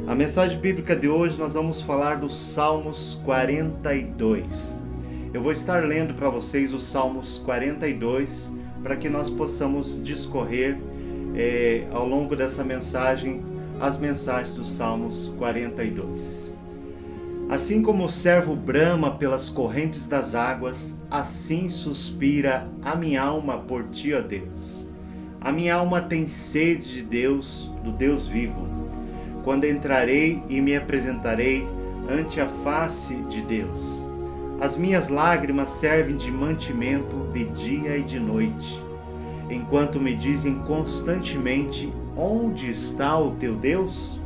A mensagem bíblica de hoje nós vamos falar dos Salmos 42. Eu vou estar lendo para vocês os Salmos 42 para que nós possamos discorrer ao longo dessa mensagem as mensagens dos Salmos 42. Assim como o servo brama pelas correntes das águas, assim suspira a minha alma por ti, ó Deus. A minha alma tem sede de Deus, do Deus vivo. Quando entrarei e me apresentarei ante a face de Deus. As minhas lágrimas servem de mantimento de dia e de noite, enquanto me dizem constantemente: onde está o teu Deus?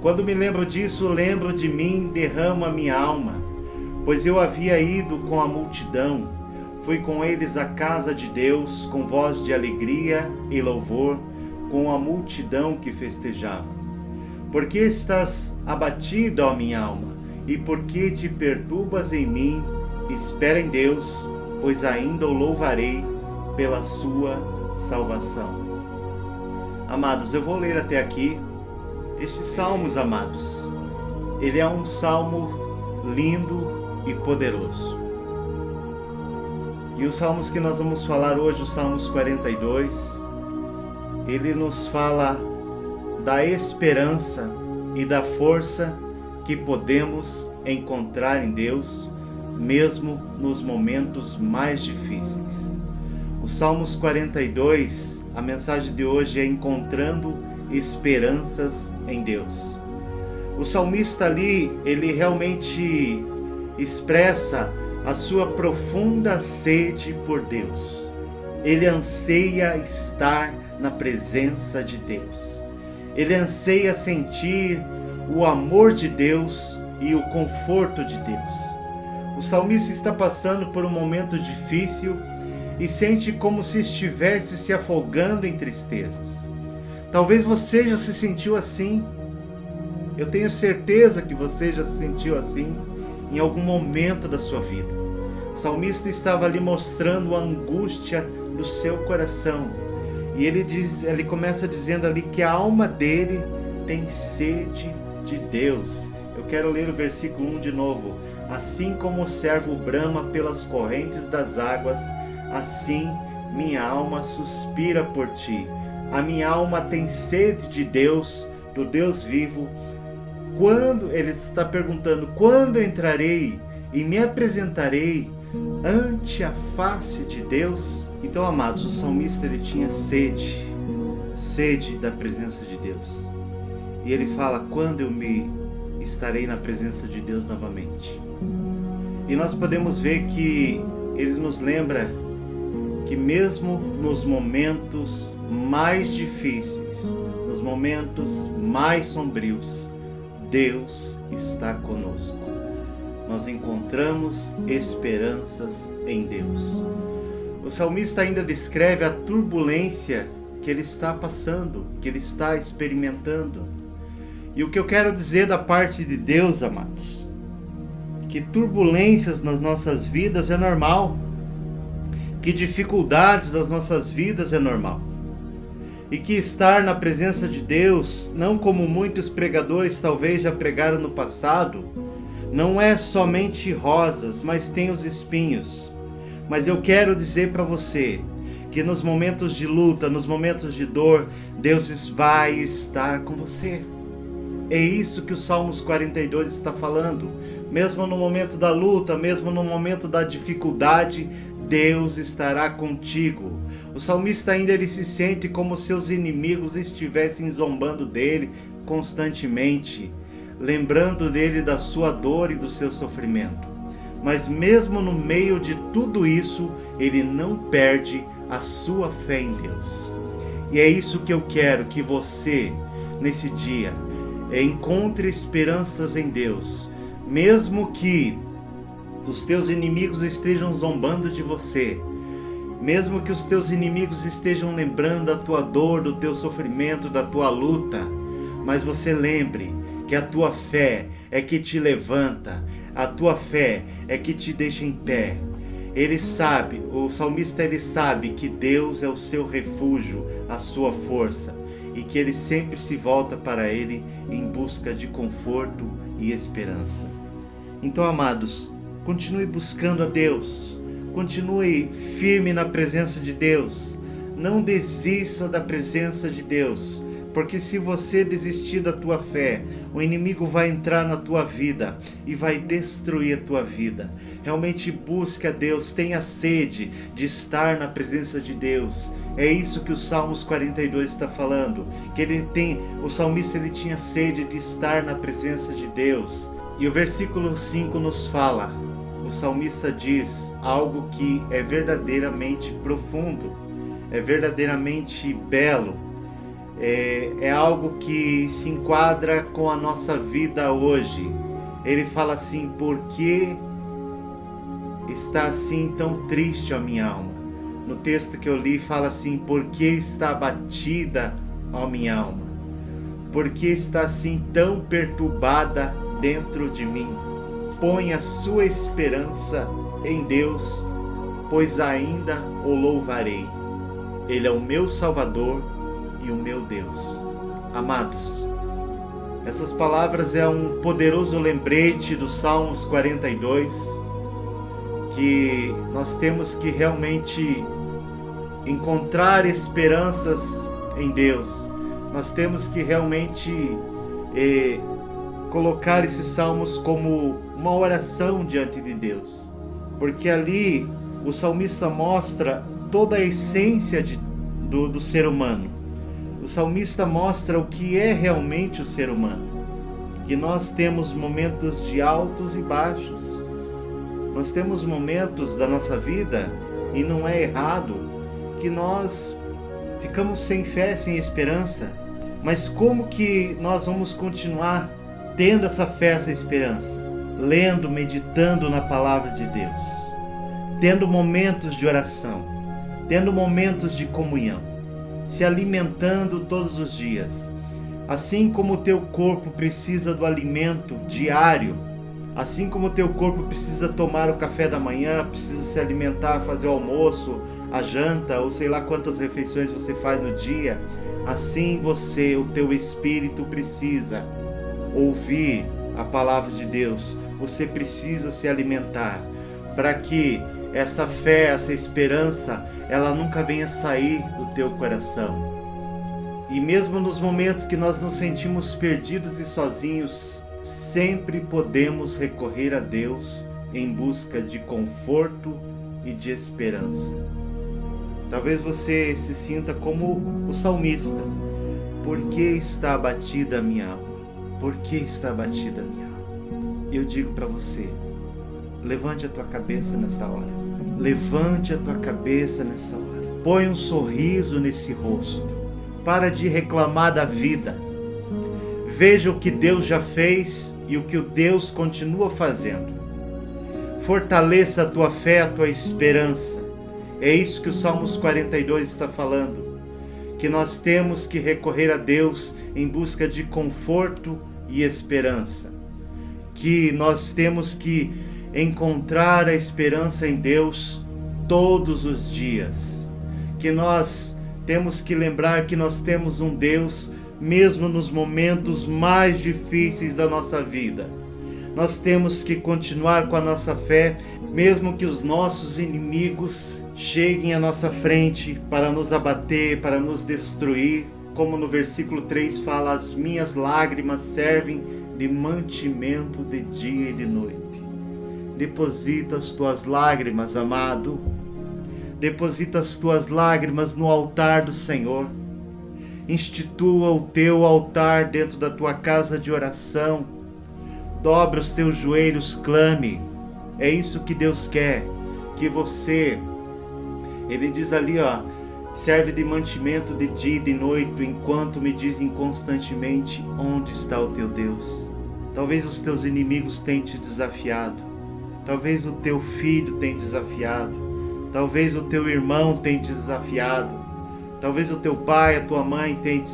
Quando me lembro disso, lembro de mim, derramo a minha alma, pois eu havia ido com a multidão, fui com eles à casa de Deus, com voz de alegria e louvor, com a multidão que festejava. Por que estás abatido, ó minha alma? E por que te perturbas em mim? Espera em Deus, pois ainda o louvarei pela sua salvação. Amados, eu vou ler até aqui estes salmos, amados. Ele é um salmo lindo e poderoso. E os salmos que nós vamos falar hoje, os Salmos 42, ele nos fala da esperança e da força que podemos encontrar em Deus, mesmo nos momentos mais difíceis. Os Salmos 42, a mensagem de hoje é encontrando esperanças em Deus. O salmista ali, ele realmente expressa a sua profunda sede por Deus. Ele anseia estar na presença de Deus. Ele anseia sentir o amor de Deus e o conforto de Deus. O salmista está passando por um momento difícil e sente como se estivesse se afogando em tristezas. Talvez você já se sentiu assim. Eu tenho certeza que você já se sentiu assim em algum momento da sua vida. O salmista estava ali mostrando a angústia do seu coração. E ele começa dizendo ali que a alma dele tem sede de Deus. Eu quero ler o versículo 1 de novo. Assim como o servo brama pelas correntes das águas, assim minha alma suspira por ti. A minha alma tem sede de Deus, do Deus vivo. Quando ele está perguntando, quando entrarei e me apresentarei ante a face de Deus? Então, amados, o salmista ele tinha sede da presença de Deus. E ele fala: quando eu me estarei na presença de Deus novamente? E nós podemos ver que ele nos lembra que mesmo nos momentos mais difíceis, nos momentos mais sombrios, Deus está conosco. Nós encontramos esperanças em Deus. O salmista ainda descreve a turbulência que ele está passando, que ele está experimentando. E o que eu quero dizer da parte de Deus, amados, que turbulências nas nossas vidas é normal, que dificuldades nas nossas vidas é normal. E que estar na presença de Deus, não como muitos pregadores talvez já pregaram no passado, não é somente rosas, mas tem os espinhos. Mas eu quero dizer para você que nos momentos de luta, nos momentos de dor, Deus vai estar com você. É isso que o Salmos 42 está falando. Mesmo no momento da luta, mesmo no momento da dificuldade, Deus estará contigo. O salmista ainda ele se sente como seus inimigos estivessem zombando dele constantemente, lembrando dele da sua dor e do seu sofrimento. Mas mesmo no meio de tudo isso, ele não perde a sua fé em Deus. E é isso que eu quero que você, nesse dia, encontre esperanças em Deus. Mesmo que os teus inimigos estejam zombando de você, mesmo que os teus inimigos estejam lembrando da tua dor, do teu sofrimento, da tua luta, mas você lembre que a tua fé é que te levanta, a tua fé é que te deixa em pé. Ele sabe, o salmista ele sabe que Deus é o seu refúgio, a sua força. e que ele sempre se volta para ele em busca de conforto e esperança. Então, amados, continue buscando a Deus, continue firme na presença de Deus, não desista da presença de Deus, porque se você desistir da tua fé, o inimigo vai entrar na tua vida e vai destruir a tua vida. Realmente busque a Deus, tenha sede de estar na presença de Deus. É isso que o Salmos 42 está falando, que o salmista tinha sede de estar na presença de Deus. E o versículo 5 nos fala, o salmista diz algo que é verdadeiramente profundo, é verdadeiramente belo. É algo que se enquadra com a nossa vida hoje. Ele fala assim: por que está assim tão triste a minha alma? No texto que eu li fala assim: por que está abatida a minha alma? Por que está assim tão perturbada dentro de mim? Põe a sua esperança em Deus, pois ainda o louvarei. Ele é o meu Salvador e o meu Deus. Amados, essas palavras é um poderoso lembrete do Salmos 42, que nós temos que realmente encontrar esperanças em Deus. Nós temos que realmente colocar esses salmos como uma oração diante de Deus, porque ali o salmista mostra toda a essência do ser humano. O salmista mostra o que é realmente o ser humano, que nós temos momentos de altos e baixos, nós temos momentos da nossa vida, e não é errado, que nós ficamos sem fé, sem esperança, mas como que nós vamos continuar tendo essa fé, essa esperança? Lendo, meditando na palavra de Deus, tendo momentos de oração, tendo momentos de comunhão, se alimentando todos os dias. Assim como o teu corpo precisa do alimento diário, assim como o teu corpo precisa tomar o café da manhã, precisa se alimentar, fazer o almoço, a janta, ou sei lá quantas refeições você faz no dia, assim o teu espírito precisa ouvir a palavra de Deus. Você precisa se alimentar para que essa fé, essa esperança, ela nunca venha sair do teu coração. E mesmo nos momentos que nós nos sentimos perdidos e sozinhos, sempre podemos recorrer a Deus em busca de conforto e de esperança. Talvez você se sinta como o salmista. Por que está abatida a minha alma? Por que está abatida a minha alma? Eu digo para você, levante a tua cabeça nessa hora. Levante a tua cabeça nessa hora. Põe um sorriso nesse rosto. Para de reclamar da vida. Veja o que Deus já fez e o que o Deus continua fazendo. Fortaleça a tua fé, a tua esperança. É isso que o Salmos 42 está falando. Que nós temos que recorrer a Deus em busca de conforto e esperança. Que nós temos que encontrar a esperança em Deus todos os dias. Que nós temos que lembrar que nós temos um Deus mesmo nos momentos mais difíceis da nossa vida. Nós temos que continuar com a nossa fé, mesmo que os nossos inimigos cheguem à nossa frente para nos abater, para nos destruir. Como no versículo 3 fala, as minhas lágrimas servem de mantimento de dia e de noite. Deposita as tuas lágrimas, amado. Deposita as tuas lágrimas no altar do Senhor. Institua o teu altar dentro da tua casa de oração. Dobra os teus joelhos, clame. É isso que Deus quer, que você, Ele diz ali, serve de mantimento de dia e de noite, enquanto me dizem constantemente, onde está o teu Deus? Talvez os teus inimigos tenham te desafiado. Talvez o teu filho tenha desafiado. Talvez o teu irmão tenha te desafiado. Talvez o teu pai, a tua mãe tenha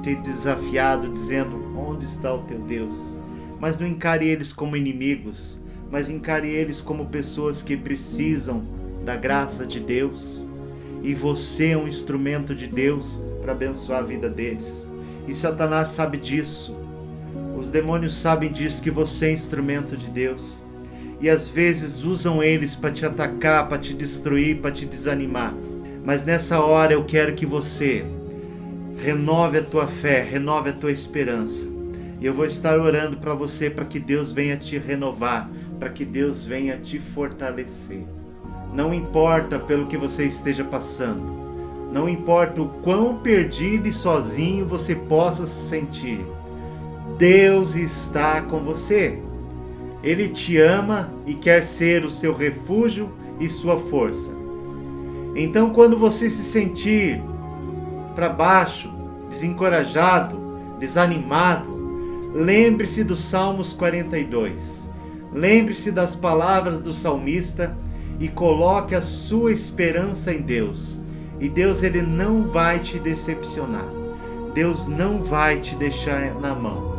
te desafiado, dizendo, onde está o teu Deus? Mas não encare eles como inimigos, mas encare eles como pessoas que precisam da graça de Deus. E você é um instrumento de Deus para abençoar a vida deles. E Satanás sabe disso. Os demônios sabem disso, que você é instrumento de Deus. E às vezes usam eles para te atacar, para te destruir, para te desanimar. Mas nessa hora eu quero que você renove a tua fé, renove a tua esperança. E eu vou estar orando para você, para que Deus venha te renovar, para que Deus venha te fortalecer. Não importa pelo que você esteja passando. Não importa o quão perdido e sozinho você possa se sentir. Deus está com você. Ele te ama e quer ser o seu refúgio e sua força. Então, quando você se sentir para baixo, desencorajado, desanimado, lembre-se dos Salmos 42. Lembre-se das palavras do salmista e coloque a sua esperança em Deus. E Deus, Ele não vai te decepcionar. Deus não vai te deixar na mão.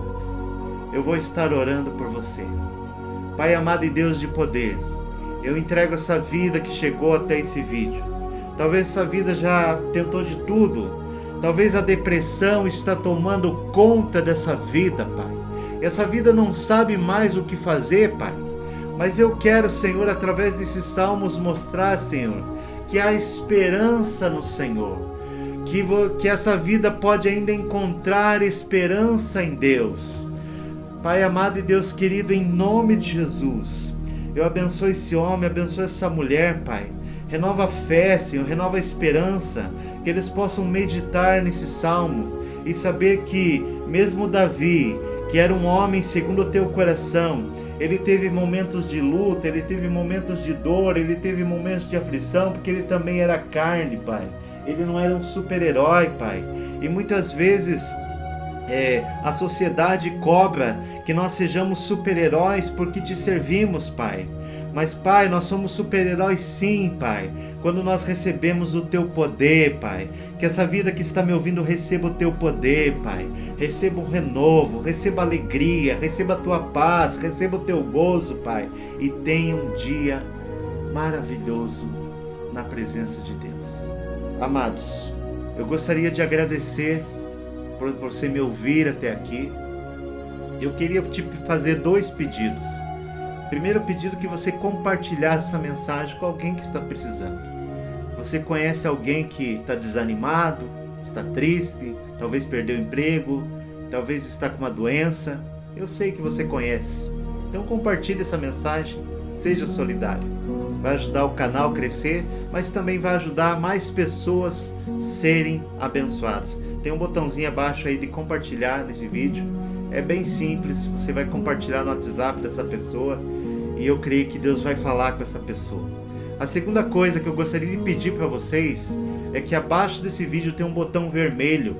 Eu vou estar orando por você. Pai amado e Deus de poder, eu entrego essa vida que chegou até esse vídeo. Talvez essa vida já tentou de tudo. Talvez a depressão está tomando conta dessa vida, Pai. Essa vida não sabe mais o que fazer, Pai. Mas eu quero, Senhor, através desses salmos mostrar, Senhor, que há esperança no Senhor. Que essa vida pode ainda encontrar esperança em Deus. Pai amado e Deus querido, em nome de Jesus, eu abençoo esse homem, abençoo essa mulher, Pai. Renova a fé, Senhor, renova a esperança, que eles possam meditar nesse salmo e saber que mesmo Davi, que era um homem segundo o teu coração, ele teve momentos de luta, ele teve momentos de dor, ele teve momentos de aflição, porque ele também era carne, Pai. Ele não era um super-herói, Pai. E muitas vezes a sociedade cobra que nós sejamos super-heróis porque te servimos, Pai. Mas, Pai, nós somos super-heróis sim, Pai, quando nós recebemos o Teu poder, Pai. Que essa vida que está me ouvindo receba o Teu poder, Pai. Receba um renovo, receba alegria, receba a Tua paz, receba o Teu gozo, Pai. E tenha um dia maravilhoso na presença de Deus. Amados, eu gostaria de agradecer por você me ouvir até aqui. Eu queria te fazer 2 pedidos. Primeiro pedido, que você compartilhasse essa mensagem com alguém que está precisando. Você conhece alguém que está desanimado, está triste, talvez perdeu o emprego, talvez está com uma doença. Eu sei que você conhece. Então compartilhe essa mensagem, seja solidário. Vai ajudar o canal a crescer, mas também vai ajudar mais pessoas serem abençoadas. Tem um botãozinho abaixo aí de compartilhar nesse vídeo. É bem simples, você vai compartilhar no WhatsApp dessa pessoa e eu creio que Deus vai falar com essa pessoa. A segunda coisa que eu gostaria de pedir para vocês é que abaixo desse vídeo tem um botão vermelho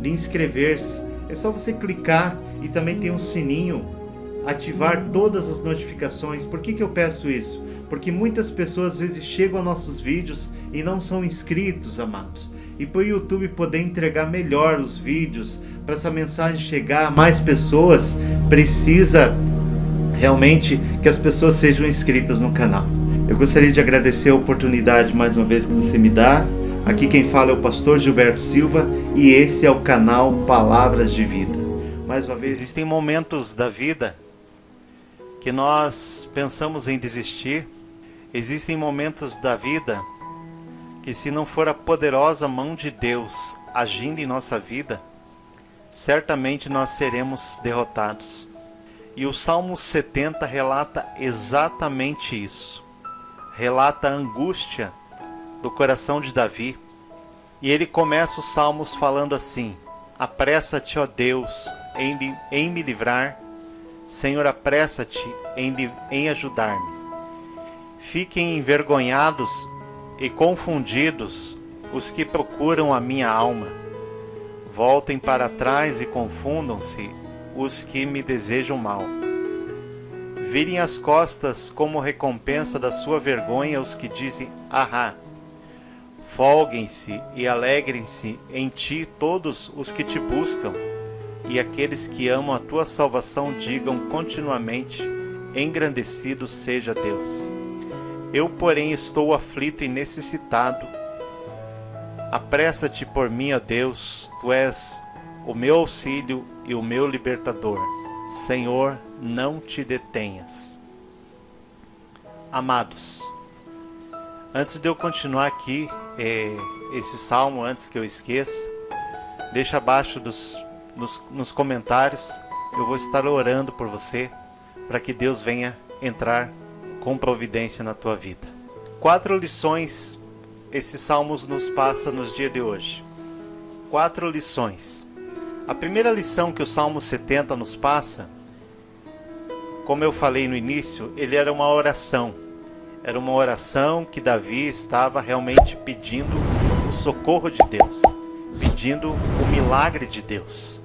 de inscrever-se. É só você clicar e também tem um sininho, ativar todas as notificações. Por que eu peço isso? Porque muitas pessoas às vezes chegam aos nossos vídeos e não são inscritos, amados. E para o YouTube poder entregar melhor os vídeos, para essa mensagem chegar a mais pessoas, precisa realmente que as pessoas sejam inscritas no canal. Eu gostaria de agradecer a oportunidade mais uma vez que você me dá. Aqui quem fala é o pastor Gilberto Silva e esse é o canal Palavras de Vida. Mais uma vez, existem momentos da vida que nós pensamos em desistir. Existem momentos da vida que, se não for a poderosa mão de Deus agindo em nossa vida, certamente nós seremos derrotados. E o Salmo 70 relata exatamente isso. Relata a angústia do coração de Davi. E ele começa os Salmos falando assim: apressa-te, ó Deus, em me livrar. Senhor, apressa-te em ajudar-me. Fiquem envergonhados e confundidos os que procuram a minha alma. Voltem para trás e confundam-se os que me desejam mal. Virem as costas como recompensa da sua vergonha os que dizem ahá. Folguem-se e alegrem-se em ti todos os que te buscam, e aqueles que amam a tua salvação digam continuamente: engrandecido seja Deus. Eu, porém, estou aflito e necessitado. Apressa-te por mim, ó Deus, tu és o meu auxílio e o meu libertador. Senhor, não te detenhas. Amados, antes de eu continuar aqui, esse salmo, antes que eu esqueça, deixa abaixo nos comentários, eu vou estar orando por você, para que Deus venha entrar com providência na tua vida. 4 lições esses salmos nos passam nos dias de hoje. 4 lições. A primeira lição que o Salmo 70 nos passa, como eu falei no início, ele era uma oração. Era uma oração que Davi estava realmente pedindo o socorro de Deus, pedindo o milagre de Deus.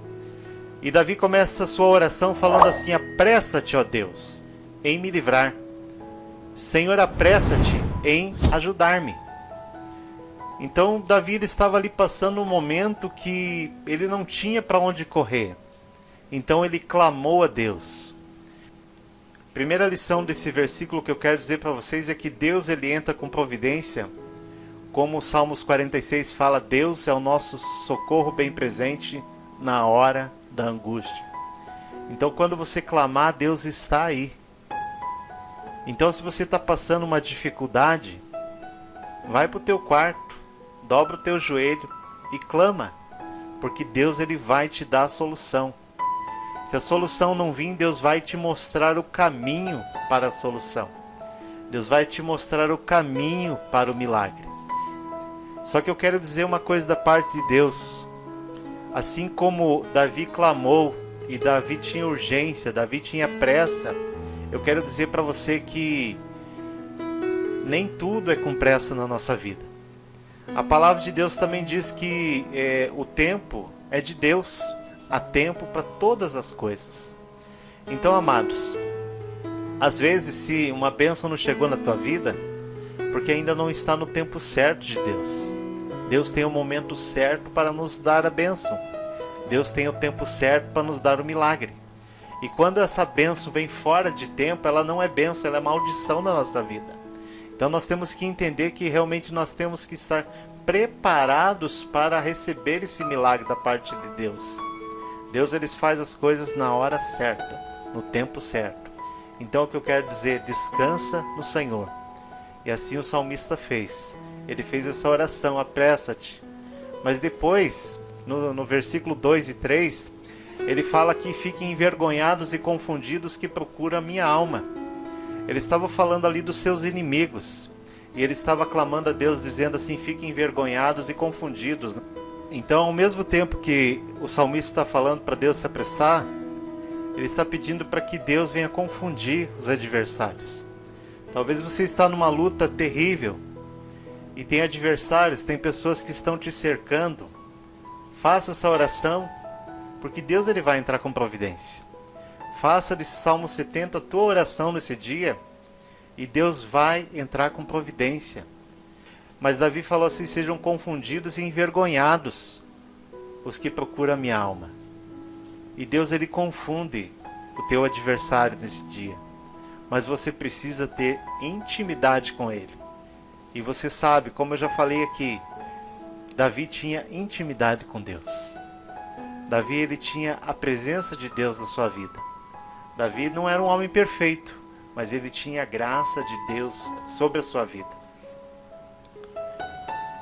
E Davi começa a sua oração falando assim: apressa-te, ó Deus, em me livrar. Senhor, apressa-te em ajudar-me. Então Davi estava ali passando um momento que ele não tinha para onde correr. Então ele clamou a Deus. Primeira lição desse versículo que eu quero dizer para vocês é que Deus ele entra com providência. Como o Salmos 46 fala, Deus é o nosso socorro bem presente na hora da angústia. Então quando você clamar, Deus está aí. Então se você está passando uma dificuldade, vai para o teu quarto, dobra o teu joelho e clama, porque Deus ele vai te dar a solução. Se a solução não vir, Deus vai te mostrar o caminho para a solução. Deus vai te mostrar o caminho para o milagre. Só que eu quero dizer uma coisa da parte de Deus. Assim como Davi clamou e Davi tinha urgência, Davi tinha pressa, eu quero dizer para você que nem tudo é com pressa na nossa vida. A palavra de Deus também diz que o tempo é de Deus. Há tempo para todas as coisas. Então, amados, às vezes se uma bênção não chegou na tua vida, porque ainda não está no tempo certo de Deus. Deus tem o momento certo para nos dar a bênção. Deus tem o tempo certo para nos dar o milagre. E quando essa bênção vem fora de tempo, ela não é bênção, ela é maldição na nossa vida. Então nós temos que entender que realmente nós temos que estar preparados para receber esse milagre da parte de Deus. Deus ele faz as coisas na hora certa, no tempo certo. Então o que eu quero dizer, descansa no Senhor. E assim o salmista fez. Ele fez essa oração, apressa-te. Mas depois, no versículo 2 e 3, ele fala que fiquem envergonhados e confundidos que procuram a minha alma. Ele estava falando ali dos seus inimigos. E ele estava clamando a Deus, dizendo assim, fiquem envergonhados e confundidos. Então, ao mesmo tempo que o salmista está falando para Deus se apressar, ele está pedindo para que Deus venha confundir os adversários. Talvez você está numa luta terrível e tem adversários, tem pessoas que estão te cercando. Faça essa oração, porque Deus ele vai entrar com providência. Faça desse Salmo 70 a tua oração nesse dia e Deus vai entrar com providência. Mas Davi falou assim, sejam confundidos e envergonhados os que procuram a minha alma. E Deus ele confunde o teu adversário nesse dia. Mas você precisa ter intimidade com ele. E você sabe, como eu já falei aqui, Davi tinha intimidade com Deus. Davi ele tinha a presença de Deus na sua vida. Davi não era um homem perfeito, mas ele tinha a graça de Deus sobre a sua vida.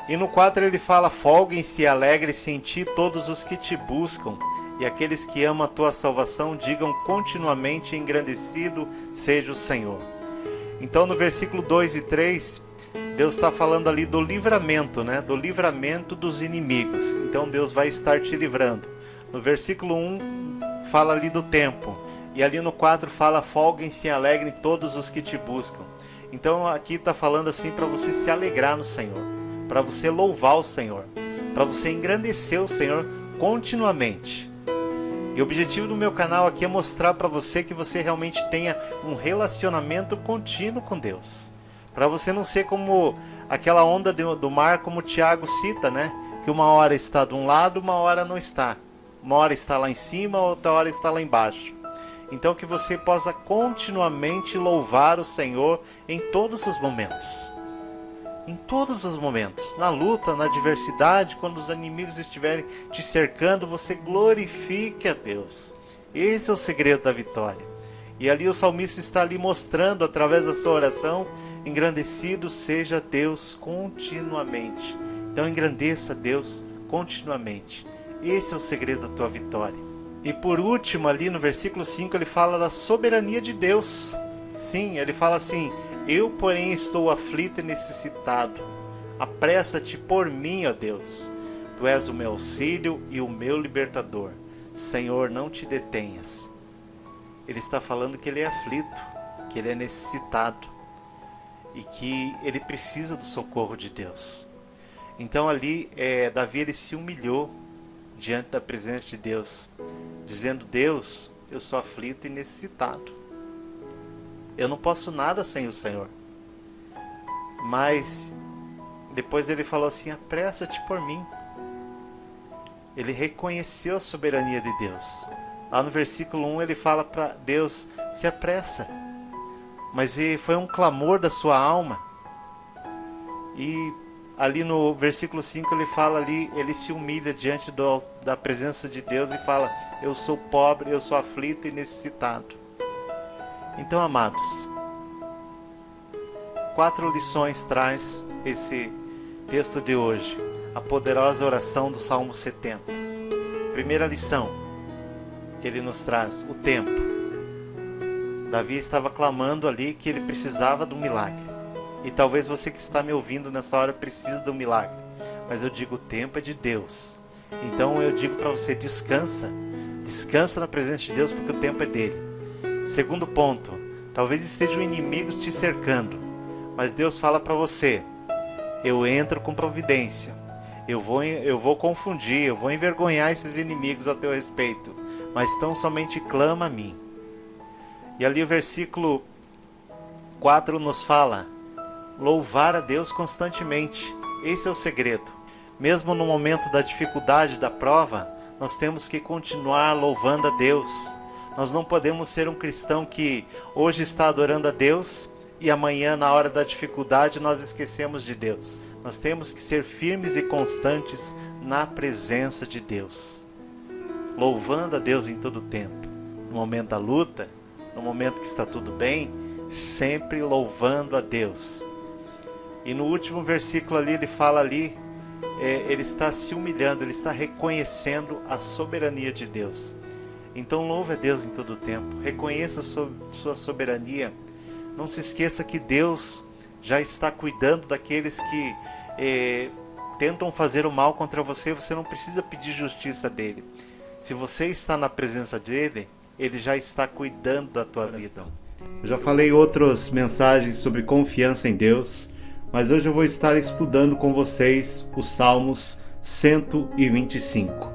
E no 4 ele fala, folguem-se e alegrem-se em ti todos os que te buscam, e aqueles que amam a tua salvação digam continuamente, engrandecido seja o Senhor. Então no versículo 2 e 3, Deus está falando ali do livramento, né? Do livramento dos inimigos. Então Deus vai estar te livrando. No versículo 1 fala ali do tempo, e ali no 4 fala, folguem-se e alegrem todos os que te buscam. Então aqui está falando assim para você se alegrar no Senhor, para você louvar o Senhor, para você engrandecer o Senhor continuamente. E o objetivo do meu canal aqui é mostrar para você que você realmente tenha um relacionamento contínuo com Deus. Para você não ser como aquela onda do mar, como o Tiago cita, né? Que uma hora está de um lado, uma hora não está. Uma hora está lá em cima, outra hora está lá embaixo. Então que você possa continuamente louvar o Senhor em todos os momentos. Em todos os momentos, na luta, na adversidade, quando os inimigos estiverem te cercando, você glorifique a Deus. Esse é o segredo da vitória. E ali o salmista está ali mostrando, através da sua oração, engrandecido seja Deus continuamente. Então engrandeça Deus continuamente. Esse é o segredo da tua vitória. E por último, ali no versículo 5, ele fala da soberania de Deus. Sim, ele fala assim: eu, porém, estou aflito e necessitado. Apressa-te por mim, ó Deus. Tu és o meu auxílio e o meu libertador. Senhor, não te detenhas. Ele está falando que ele é aflito, que ele é necessitado e que ele precisa do socorro de Deus. Então ali, Davi ele se humilhou diante da presença de Deus, dizendo: Deus, eu sou aflito e necessitado. Eu não posso nada sem o Senhor. Mas depois ele falou assim: apressa-te por mim. Ele reconheceu a soberania de Deus. Lá no versículo 1 ele fala para Deus: se apressa. Mas foi um clamor da sua alma. E ali no versículo 5 ele fala ali, ele se humilha diante da presença de Deus e fala: eu sou pobre, eu sou aflito e necessitado. Então, amados, 4 lições traz esse texto de hoje, a poderosa oração do Salmo 70. Primeira lição, ele nos traz o tempo. Davi estava clamando ali que ele precisava do milagre. E talvez você que está me ouvindo nessa hora precise do milagre. Mas eu digo, o tempo é de Deus. Então eu digo para você, descansa. Descansa na presença de Deus, porque o tempo é dele. Segundo ponto, talvez estejam inimigos te cercando, mas Deus fala para você: eu entro com providência, eu vou confundir, eu vou envergonhar esses inimigos a teu respeito, mas tão somente clama a mim. E ali o versículo 4 nos fala: louvar a Deus constantemente. Esse é o segredo. Mesmo no momento da dificuldade, da prova, nós temos que continuar louvando a Deus. Nós não podemos ser um cristão que hoje está adorando a Deus e amanhã, na hora da dificuldade, nós esquecemos de Deus. Nós temos que ser firmes e constantes na presença de Deus, louvando a Deus em todo o tempo. No momento da luta, no momento que está tudo bem, sempre louvando a Deus. E no último versículo ali, ele fala ali, ele está se humilhando, ele está reconhecendo a soberania de Deus. Então louve a Deus em todo o tempo, reconheça a sua soberania. Não se esqueça que Deus já está cuidando daqueles que tentam fazer o mal contra você. Você não precisa pedir justiça dele. Se você está na presença dele, ele já está cuidando da tua vida. Eu já falei outras mensagens sobre confiança em Deus, mas hoje eu vou estar estudando com vocês os Salmos 125.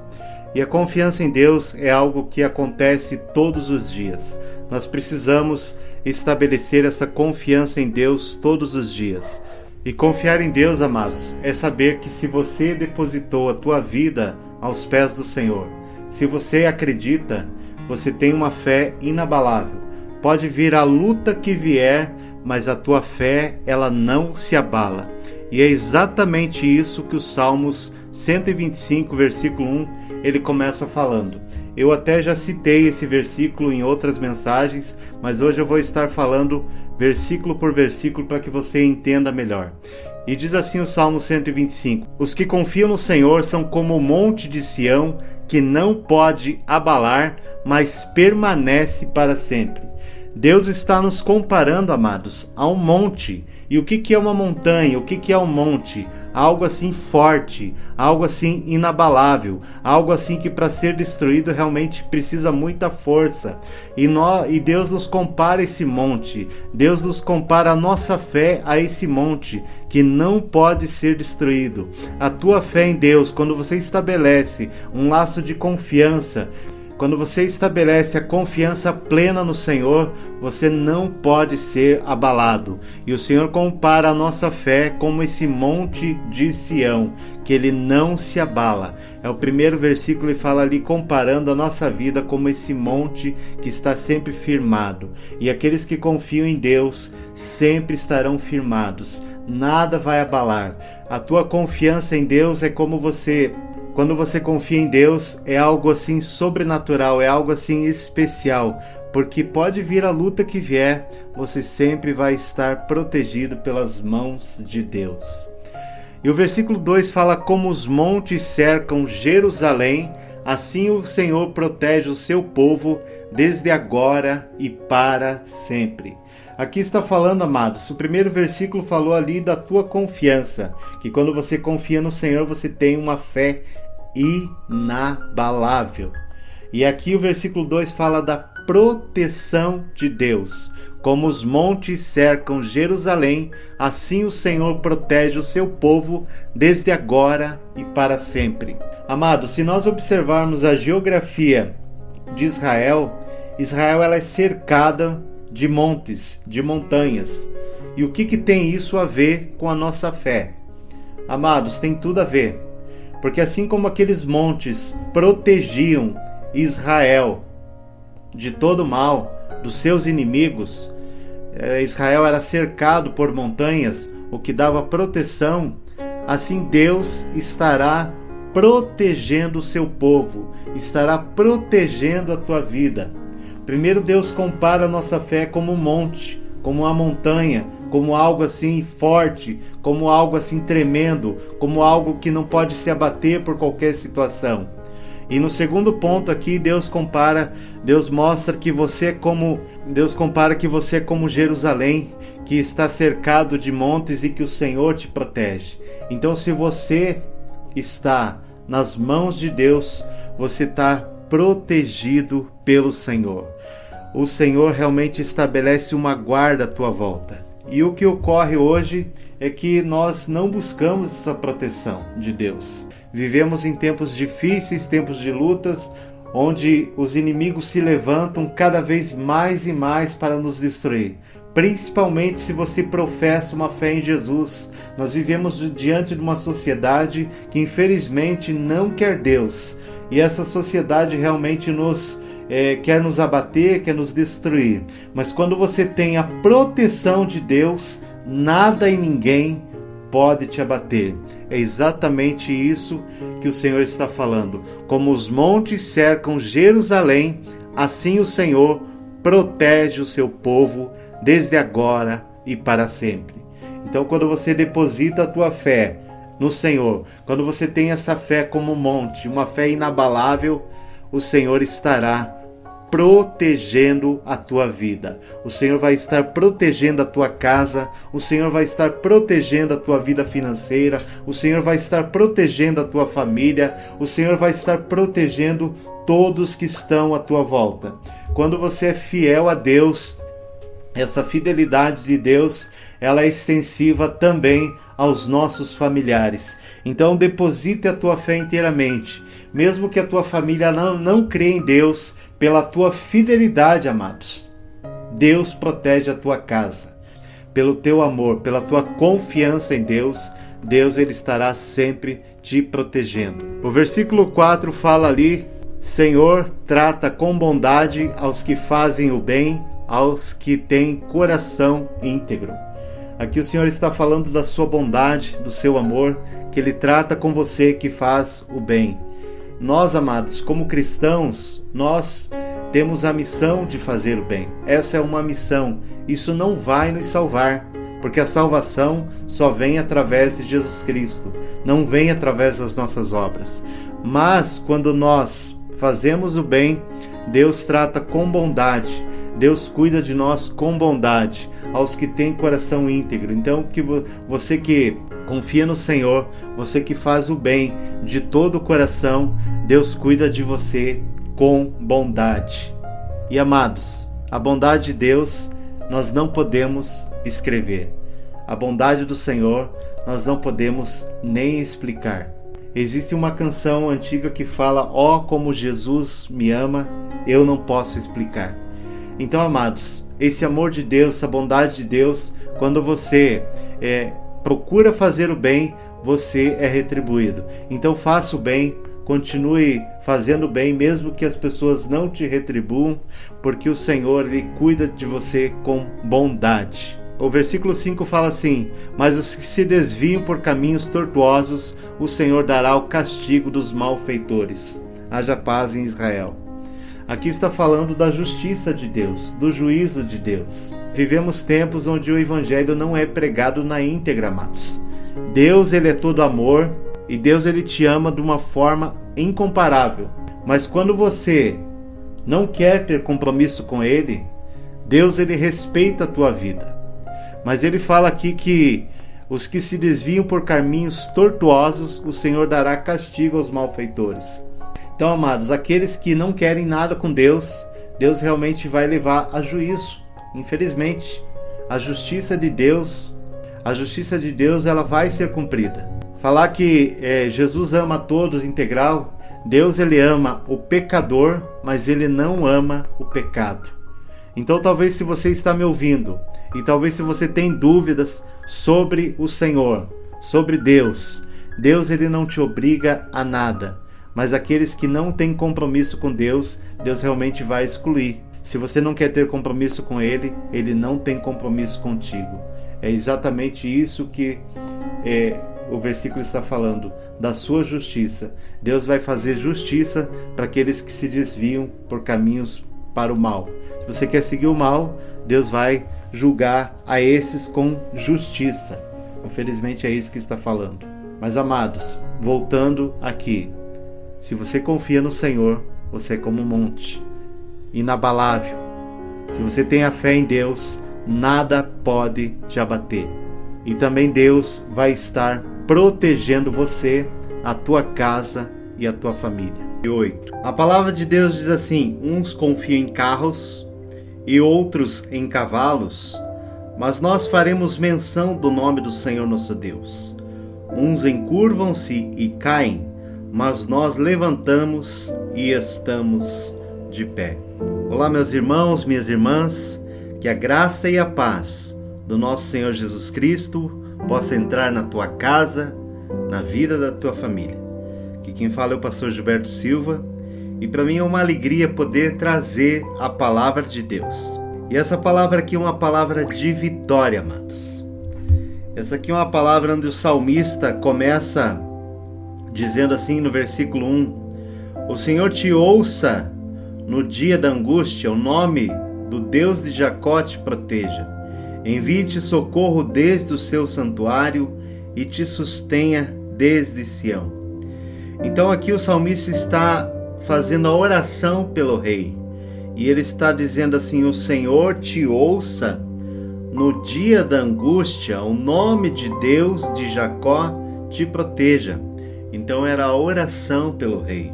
E a confiança em Deus é algo que acontece todos os dias. Nós precisamos estabelecer essa confiança em Deus todos os dias. E confiar em Deus, amados, é saber que se você depositou a tua vida aos pés do Senhor, se você acredita, você tem uma fé inabalável. Pode vir a luta que vier, mas a tua fé, ela não se abala. E é exatamente isso que o Salmos 125, versículo 1, ele começa falando. Eu até já citei esse versículo em outras mensagens, mas hoje eu vou estar falando versículo por versículo para que você entenda melhor. E diz assim o Salmo 125: os que confiam no Senhor são como o monte de Sião, que não pode abalar, mas permanece para sempre. Deus está nos comparando, amados, a um monte. E o que é uma montanha? O que é um monte? Algo assim forte, algo assim inabalável, algo assim que para ser destruído realmente precisa muita força. E Deus nos compara esse monte, Deus nos compara a nossa fé a esse monte que não pode ser destruído. A tua fé em Deus, quando você estabelece um laço de confiança, Quando você estabelece a confiança plena no Senhor, você não pode ser abalado. E o Senhor compara a nossa fé como esse monte de Sião, que ele não se abala. É o primeiro versículo, ele fala ali comparando a nossa vida como esse monte que está sempre firmado. E aqueles que confiam em Deus sempre estarão firmados. Nada vai abalar. A tua confiança em Deus é como quando você confia em Deus, é algo assim sobrenatural, é algo assim especial, porque pode vir a luta que vier, você sempre vai estar protegido pelas mãos de Deus. E o versículo 2 fala: como os montes cercam Jerusalém, assim o Senhor protege o seu povo desde agora e para sempre. Aqui está falando, amados, o primeiro versículo falou ali da tua confiança, que quando você confia no Senhor, você tem uma fé inabalável. E aqui o versículo 2 fala da proteção de Deus. Como os montes cercam Jerusalém, assim o Senhor protege o seu povo desde agora e para sempre. Amados, se nós observarmos a geografia de Israel, ela é cercada de montes, de montanhas. E o que tem isso a ver com a nossa fé? Amados, tem tudo a ver. Porque assim como aqueles montes protegiam Israel de todo mal, dos seus inimigos, Israel era cercado por montanhas, o que dava proteção, assim Deus estará protegendo o seu povo, estará protegendo a tua vida. Primeiro, Deus compara a nossa fé como um monte, como uma montanha, como algo assim forte, como algo assim tremendo, como algo que não pode se abater por qualquer situação. E no segundo ponto aqui, Deus mostra que você compara que você é como Jerusalém, que está cercado de montes e que o Senhor te protege. Então, se você está nas mãos de Deus, você está protegido pelo Senhor. O Senhor realmente estabelece uma guarda à tua volta. E o que ocorre hoje é que nós não buscamos essa proteção de Deus. Vivemos em tempos difíceis, tempos de lutas, onde os inimigos se levantam cada vez mais e mais para nos destruir. Principalmente se você professa uma fé em Jesus. Nós vivemos diante de uma sociedade que infelizmente não quer Deus. E essa sociedade realmente quer nos abater, quer nos destruir. Mas quando você tem a proteção de Deus, nada e ninguém pode te abater. É exatamente isso que o Senhor está falando. Como os montes cercam Jerusalém, assim o Senhor protege o seu povo desde agora e para sempre. Então, quando você deposita a tua fé no Senhor, quando você tem essa fé como um monte, uma fé inabalável, o Senhor estará protegendo a tua vida. O Senhor vai estar protegendo a tua casa, o Senhor vai estar protegendo a tua vida financeira, o Senhor vai estar protegendo a tua família, o Senhor vai estar protegendo todos que estão à tua volta. Quando você é fiel a Deus, essa fidelidade de Deus, ela é extensiva também aos nossos familiares. Então deposite a tua fé inteiramente, mesmo que a tua família não crê em Deus. Pela tua fidelidade, amados, Deus protege a tua casa. Pelo teu amor, pela tua confiança em Deus, Ele estará sempre te protegendo. O versículo 4 fala ali: Senhor, trata com bondade aos que fazem o bem, aos que têm coração íntegro. Aqui o Senhor está falando da sua bondade, do seu amor, que Ele trata com você que faz o bem. Nós, amados, como cristãos, nós temos a missão de fazer o bem. Essa é uma missão. Isso não vai nos salvar, porque a salvação só vem através de Jesus Cristo, não vem através das nossas obras. Mas quando nós fazemos o bem, Deus trata com bondade, Deus cuida de nós com bondade, aos que têm coração íntegro. Então, que você que confia no Senhor, você que faz o bem de todo o coração, Deus cuida de você com bondade. E amados, a bondade de Deus nós não podemos escrever. A bondade do Senhor nós não podemos nem explicar. Existe uma canção antiga que fala: ó, como Jesus me ama, eu não posso explicar. Então, amados, esse amor de Deus, essa bondade de Deus, quando você procura fazer o bem, você é retribuído. Então faça o bem, continue fazendo o bem, mesmo que as pessoas não te retribuam, porque o Senhor, Ele cuida de você com bondade. O versículo 5 fala assim: mas os que se desviam por caminhos tortuosos, o Senhor dará o castigo dos malfeitores. Haja paz em Israel. Aqui está falando da justiça de Deus, do juízo de Deus. Vivemos tempos onde o evangelho não é pregado na íntegra, amados. Deus, Ele é todo amor, e Deus, Ele te ama de uma forma incomparável. Mas quando você não quer ter compromisso com Ele, Deus, Ele respeita a tua vida. Mas Ele fala aqui que os que se desviam por caminhos tortuosos, o Senhor dará castigo aos malfeitores. Então, amados, aqueles que não querem nada com Deus, Deus realmente vai levar a juízo. Infelizmente, a justiça de Deus, ela vai ser cumprida. Falar que Jesus ama a todos integral, Deus, Ele ama o pecador, mas Ele não ama o pecado. Então, talvez se você está me ouvindo, e talvez se você tem dúvidas sobre o Senhor, sobre Deus, Ele não te obriga a nada. Mas aqueles que não têm compromisso com Deus, Deus realmente vai excluir. Se você não quer ter compromisso com Ele, Ele não tem compromisso contigo. É exatamente isso que o versículo está falando, da sua justiça. Deus vai fazer justiça para aqueles que se desviam por caminhos para o mal. Se você quer seguir o mal, Deus vai julgar a esses com justiça. Infelizmente é isso que está falando. Mas, amados, voltando aqui, se você confia no Senhor, você é como um monte, inabalável. Se você tem a fé em Deus, nada pode te abater. E também Deus vai estar protegendo você, a tua casa e a tua família. 8. A palavra de Deus diz assim: uns confiam em carros e outros em cavalos, mas nós faremos menção do nome do Senhor nosso Deus. Uns encurvam-se e caem, mas nós levantamos e estamos de pé. Olá, meus irmãos, minhas irmãs, que a graça e a paz do nosso Senhor Jesus Cristo possa entrar na tua casa, na vida da tua família. Aqui quem fala é o pastor Gilberto Silva, e para mim é uma alegria poder trazer a palavra de Deus. E essa palavra aqui é uma palavra de vitória, amados. Essa aqui é uma palavra onde o salmista começa dizendo assim no versículo 1: o Senhor te ouça no dia da angústia, o nome do Deus de Jacó te proteja. Envie-te socorro desde o seu santuário e te sustenha desde Sião. Então aqui o salmista está fazendo a oração pelo rei. E ele está dizendo assim: o Senhor te ouça no dia da angústia, o nome de Deus de Jacó te proteja. Então era a oração pelo rei.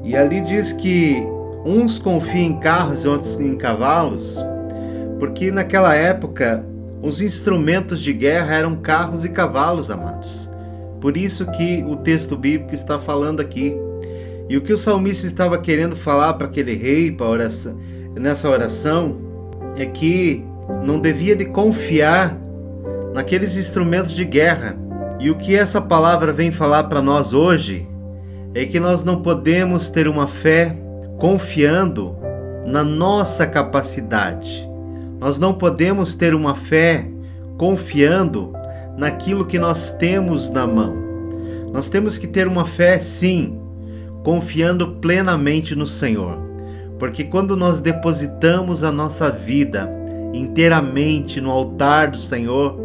E ali diz que uns confiam em carros e outros em cavalos, porque naquela época os instrumentos de guerra eram carros e cavalos, amados. Por isso que o texto bíblico está falando aqui. E o que o salmista estava querendo falar para aquele rei, nessa oração, é que não devia de confiar naqueles instrumentos de guerra. E o que essa palavra vem falar para nós hoje é que nós não podemos ter uma fé confiando na nossa capacidade. Nós não podemos ter uma fé confiando naquilo que nós temos na mão. Nós temos que ter uma fé, sim, confiando plenamente no Senhor. Porque quando nós depositamos a nossa vida inteiramente no altar do Senhor,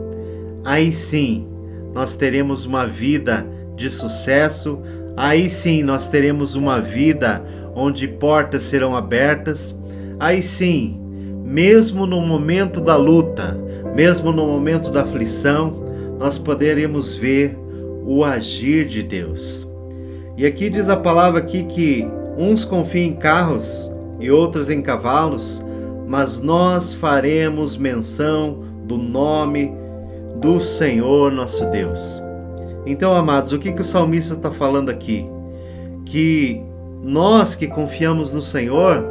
aí sim nós teremos uma vida de sucesso, aí sim nós teremos uma vida onde portas serão abertas, aí sim, mesmo no momento da luta, mesmo no momento da aflição, nós poderemos ver o agir de Deus. E aqui diz a palavra aqui que uns confiam em carros e outros em cavalos, mas nós faremos menção do nome do Senhor nosso Deus. Então, amados, o que o salmista está falando aqui? Que nós que confiamos no Senhor,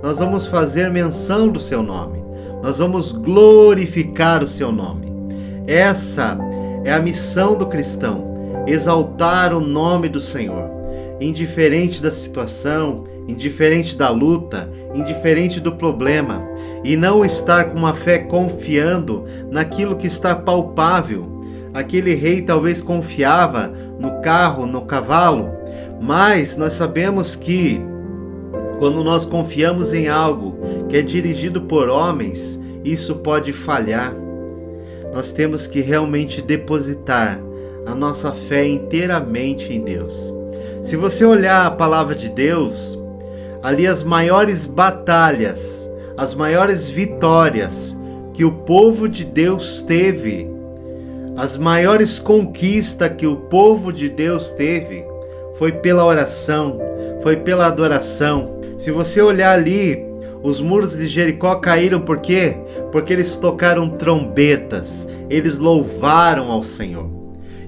nós vamos fazer menção do seu nome. Nós vamos glorificar o seu nome. Essa é a missão do cristão, exaltar o nome do Senhor. Indiferente da situação, indiferente da luta, indiferente do problema. E não estar com uma fé confiando naquilo que está palpável. Aquele rei talvez confiava no carro, no cavalo, mas nós sabemos que quando nós confiamos em algo que é dirigido por homens, isso pode falhar. Nós temos que realmente depositar a nossa fé inteiramente em Deus. Se você olhar a palavra de Deus, ali as maiores batalhas, as maiores vitórias que o povo de Deus teve, as maiores conquistas que o povo de Deus teve, foi pela oração, foi pela adoração. Se você olhar ali, os muros de Jericó caíram por quê? Porque eles tocaram trombetas, eles louvaram ao Senhor.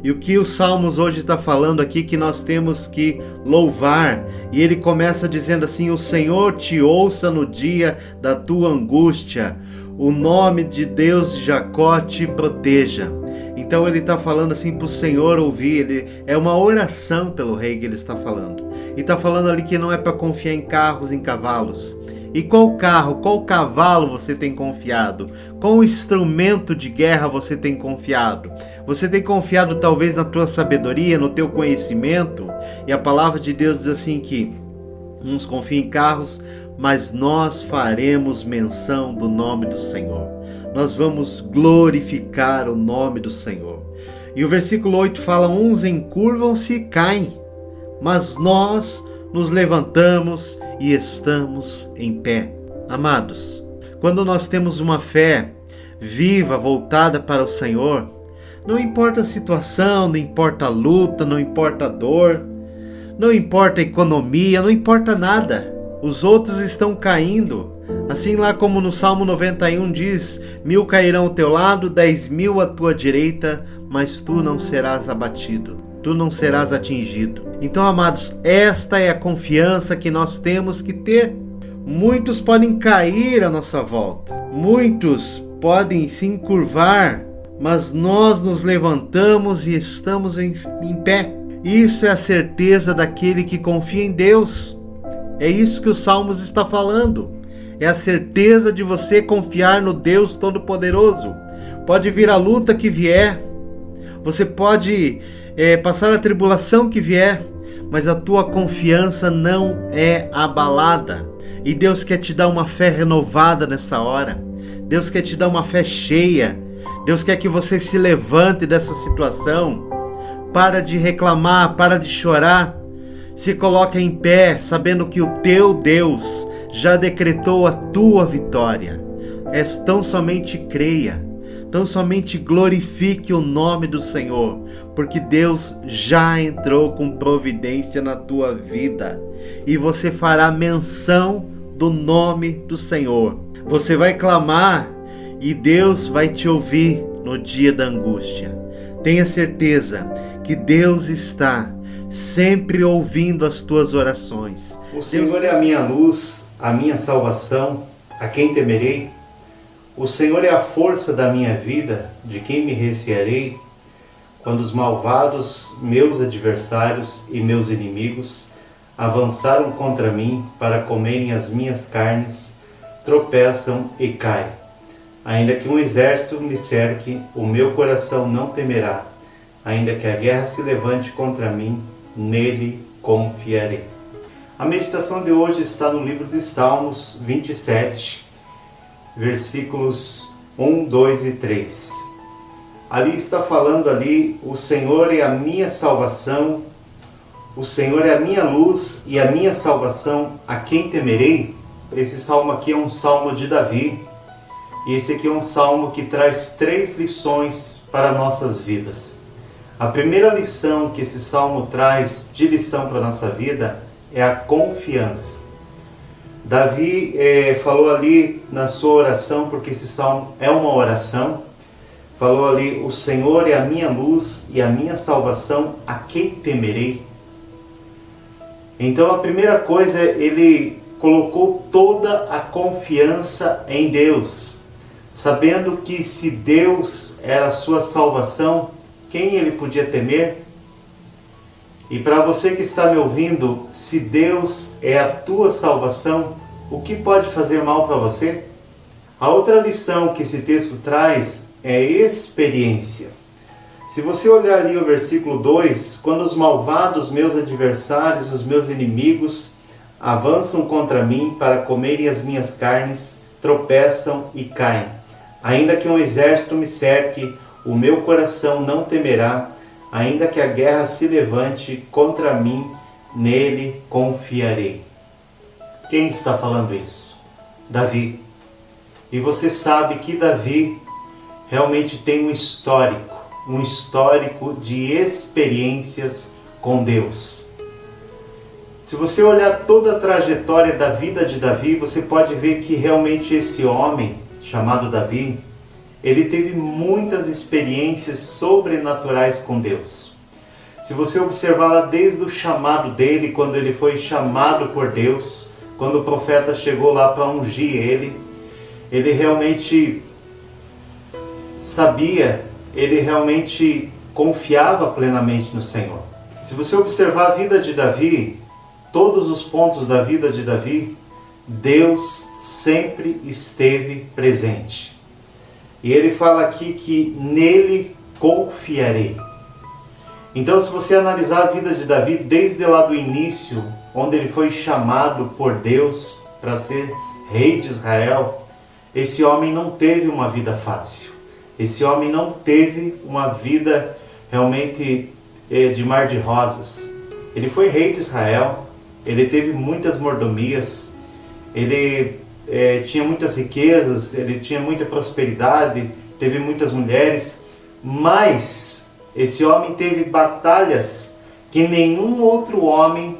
E o que os Salmos hoje está falando aqui, que nós temos que louvar. E ele começa dizendo assim: o Senhor te ouça no dia da tua angústia, o nome de Deus de Jacó te proteja. Então ele está falando assim para o Senhor ouvir, é uma oração pelo rei que ele está falando. E está falando ali que não é para confiar em carros, em cavalos. E qual carro, qual cavalo você tem confiado? Qual instrumento de guerra você tem confiado? Você tem confiado talvez na tua sabedoria, no teu conhecimento? E a palavra de Deus diz assim que uns confiam em carros, mas nós faremos menção do nome do Senhor. Nós vamos glorificar o nome do Senhor. E o versículo 8 fala: uns encurvam-se e caem, mas nós nos levantamos e estamos em pé. Amados, quando nós temos uma fé viva, voltada para o Senhor, não importa a situação, não importa a luta, não importa a dor, não importa a economia, não importa nada. Os outros estão caindo. Assim lá como no Salmo 91 diz: 1000 cairão ao teu lado, 10.000 à tua direita, mas tu não serás abatido, tu não serás atingido. Então, amados, esta é a confiança que nós temos que ter. Muitos podem cair à nossa volta, muitos podem se encurvar, mas nós nos levantamos e estamos em pé. Isso é a certeza daquele que confia em Deus. É isso que os Salmos está falando. É a certeza de você confiar no Deus Todo-Poderoso. Pode vir a luta que vier, você pode passar a tribulação que vier, mas a tua confiança não é abalada. E Deus quer te dar uma fé renovada nessa hora. Deus quer te dar uma fé cheia. Deus quer que você se levante dessa situação. Para de reclamar, para de chorar. Se coloque em pé, sabendo que o teu Deus já decretou a tua vitória. Tão somente creia, tão somente glorifique o nome do Senhor, porque Deus já entrou com providência na tua vida, e você fará menção do nome do Senhor. Você vai clamar e Deus vai te ouvir no dia da angústia. Tenha certeza que Deus está sempre ouvindo as tuas orações. O Senhor é a minha luz, a minha salvação, a quem temerei? O Senhor é a força da minha vida, de quem me recearei? Quando os malvados, meus adversários e meus inimigos, avançaram contra mim para comerem as minhas carnes, tropeçam e caem. Ainda que um exército me cerque, o meu coração não temerá. Ainda que a guerra se levante contra mim, nele confiarei. A meditação de hoje está no livro de Salmos 27, versículos 1, 2 e 3. Ali está falando o Senhor é a minha salvação, o Senhor é a minha luz e a minha salvação, a quem temerei? Esse salmo aqui é um salmo de Davi, e esse aqui é um salmo que traz 3 lições para nossas vidas. A primeira lição que esse salmo traz de lição para a nossa vida é a confiança. Davi falou ali na sua oração, porque esse salmo é uma oração, falou ali: o Senhor é a minha luz e a minha salvação, a quem temerei? Então a primeira coisa, ele colocou toda a confiança em Deus, sabendo que se Deus era a sua salvação, quem ele podia temer? E para você que está me ouvindo, se Deus é a tua salvação, o que pode fazer mal para você? A outra lição que esse texto traz é experiência. Se você olhar ali o versículo 2, quando os malvados, meus adversários, os meus inimigos, avançam contra mim para comerem as minhas carnes, tropeçam e caem. Ainda que um exército me cerque, o meu coração não temerá. Ainda que a guerra se levante contra mim, nele confiarei. Quem está falando isso? Davi. E você sabe que Davi realmente tem um histórico de experiências com Deus. Se você olhar toda a trajetória da vida de Davi, você pode ver que realmente esse homem, chamado Davi, ele teve muitas experiências sobrenaturais com Deus. Se você observar lá desde o chamado dele, quando ele foi chamado por Deus, quando o profeta chegou lá para ungir ele realmente sabia, ele realmente confiava plenamente no Senhor. Se você observar a vida de Davi, todos os pontos da vida de Davi, Deus sempre esteve presente. E ele fala aqui que nele confiarei. Então, se você analisar a vida de Davi desde lá do início, onde ele foi chamado por Deus para ser rei de Israel, esse homem não teve uma vida fácil. Esse homem não teve uma vida realmente de mar de rosas. Ele foi rei de Israel, ele teve muitas mordomias, ele tinha muitas riquezas, ele tinha muita prosperidade, teve muitas mulheres, mas esse homem teve batalhas que nenhum outro homem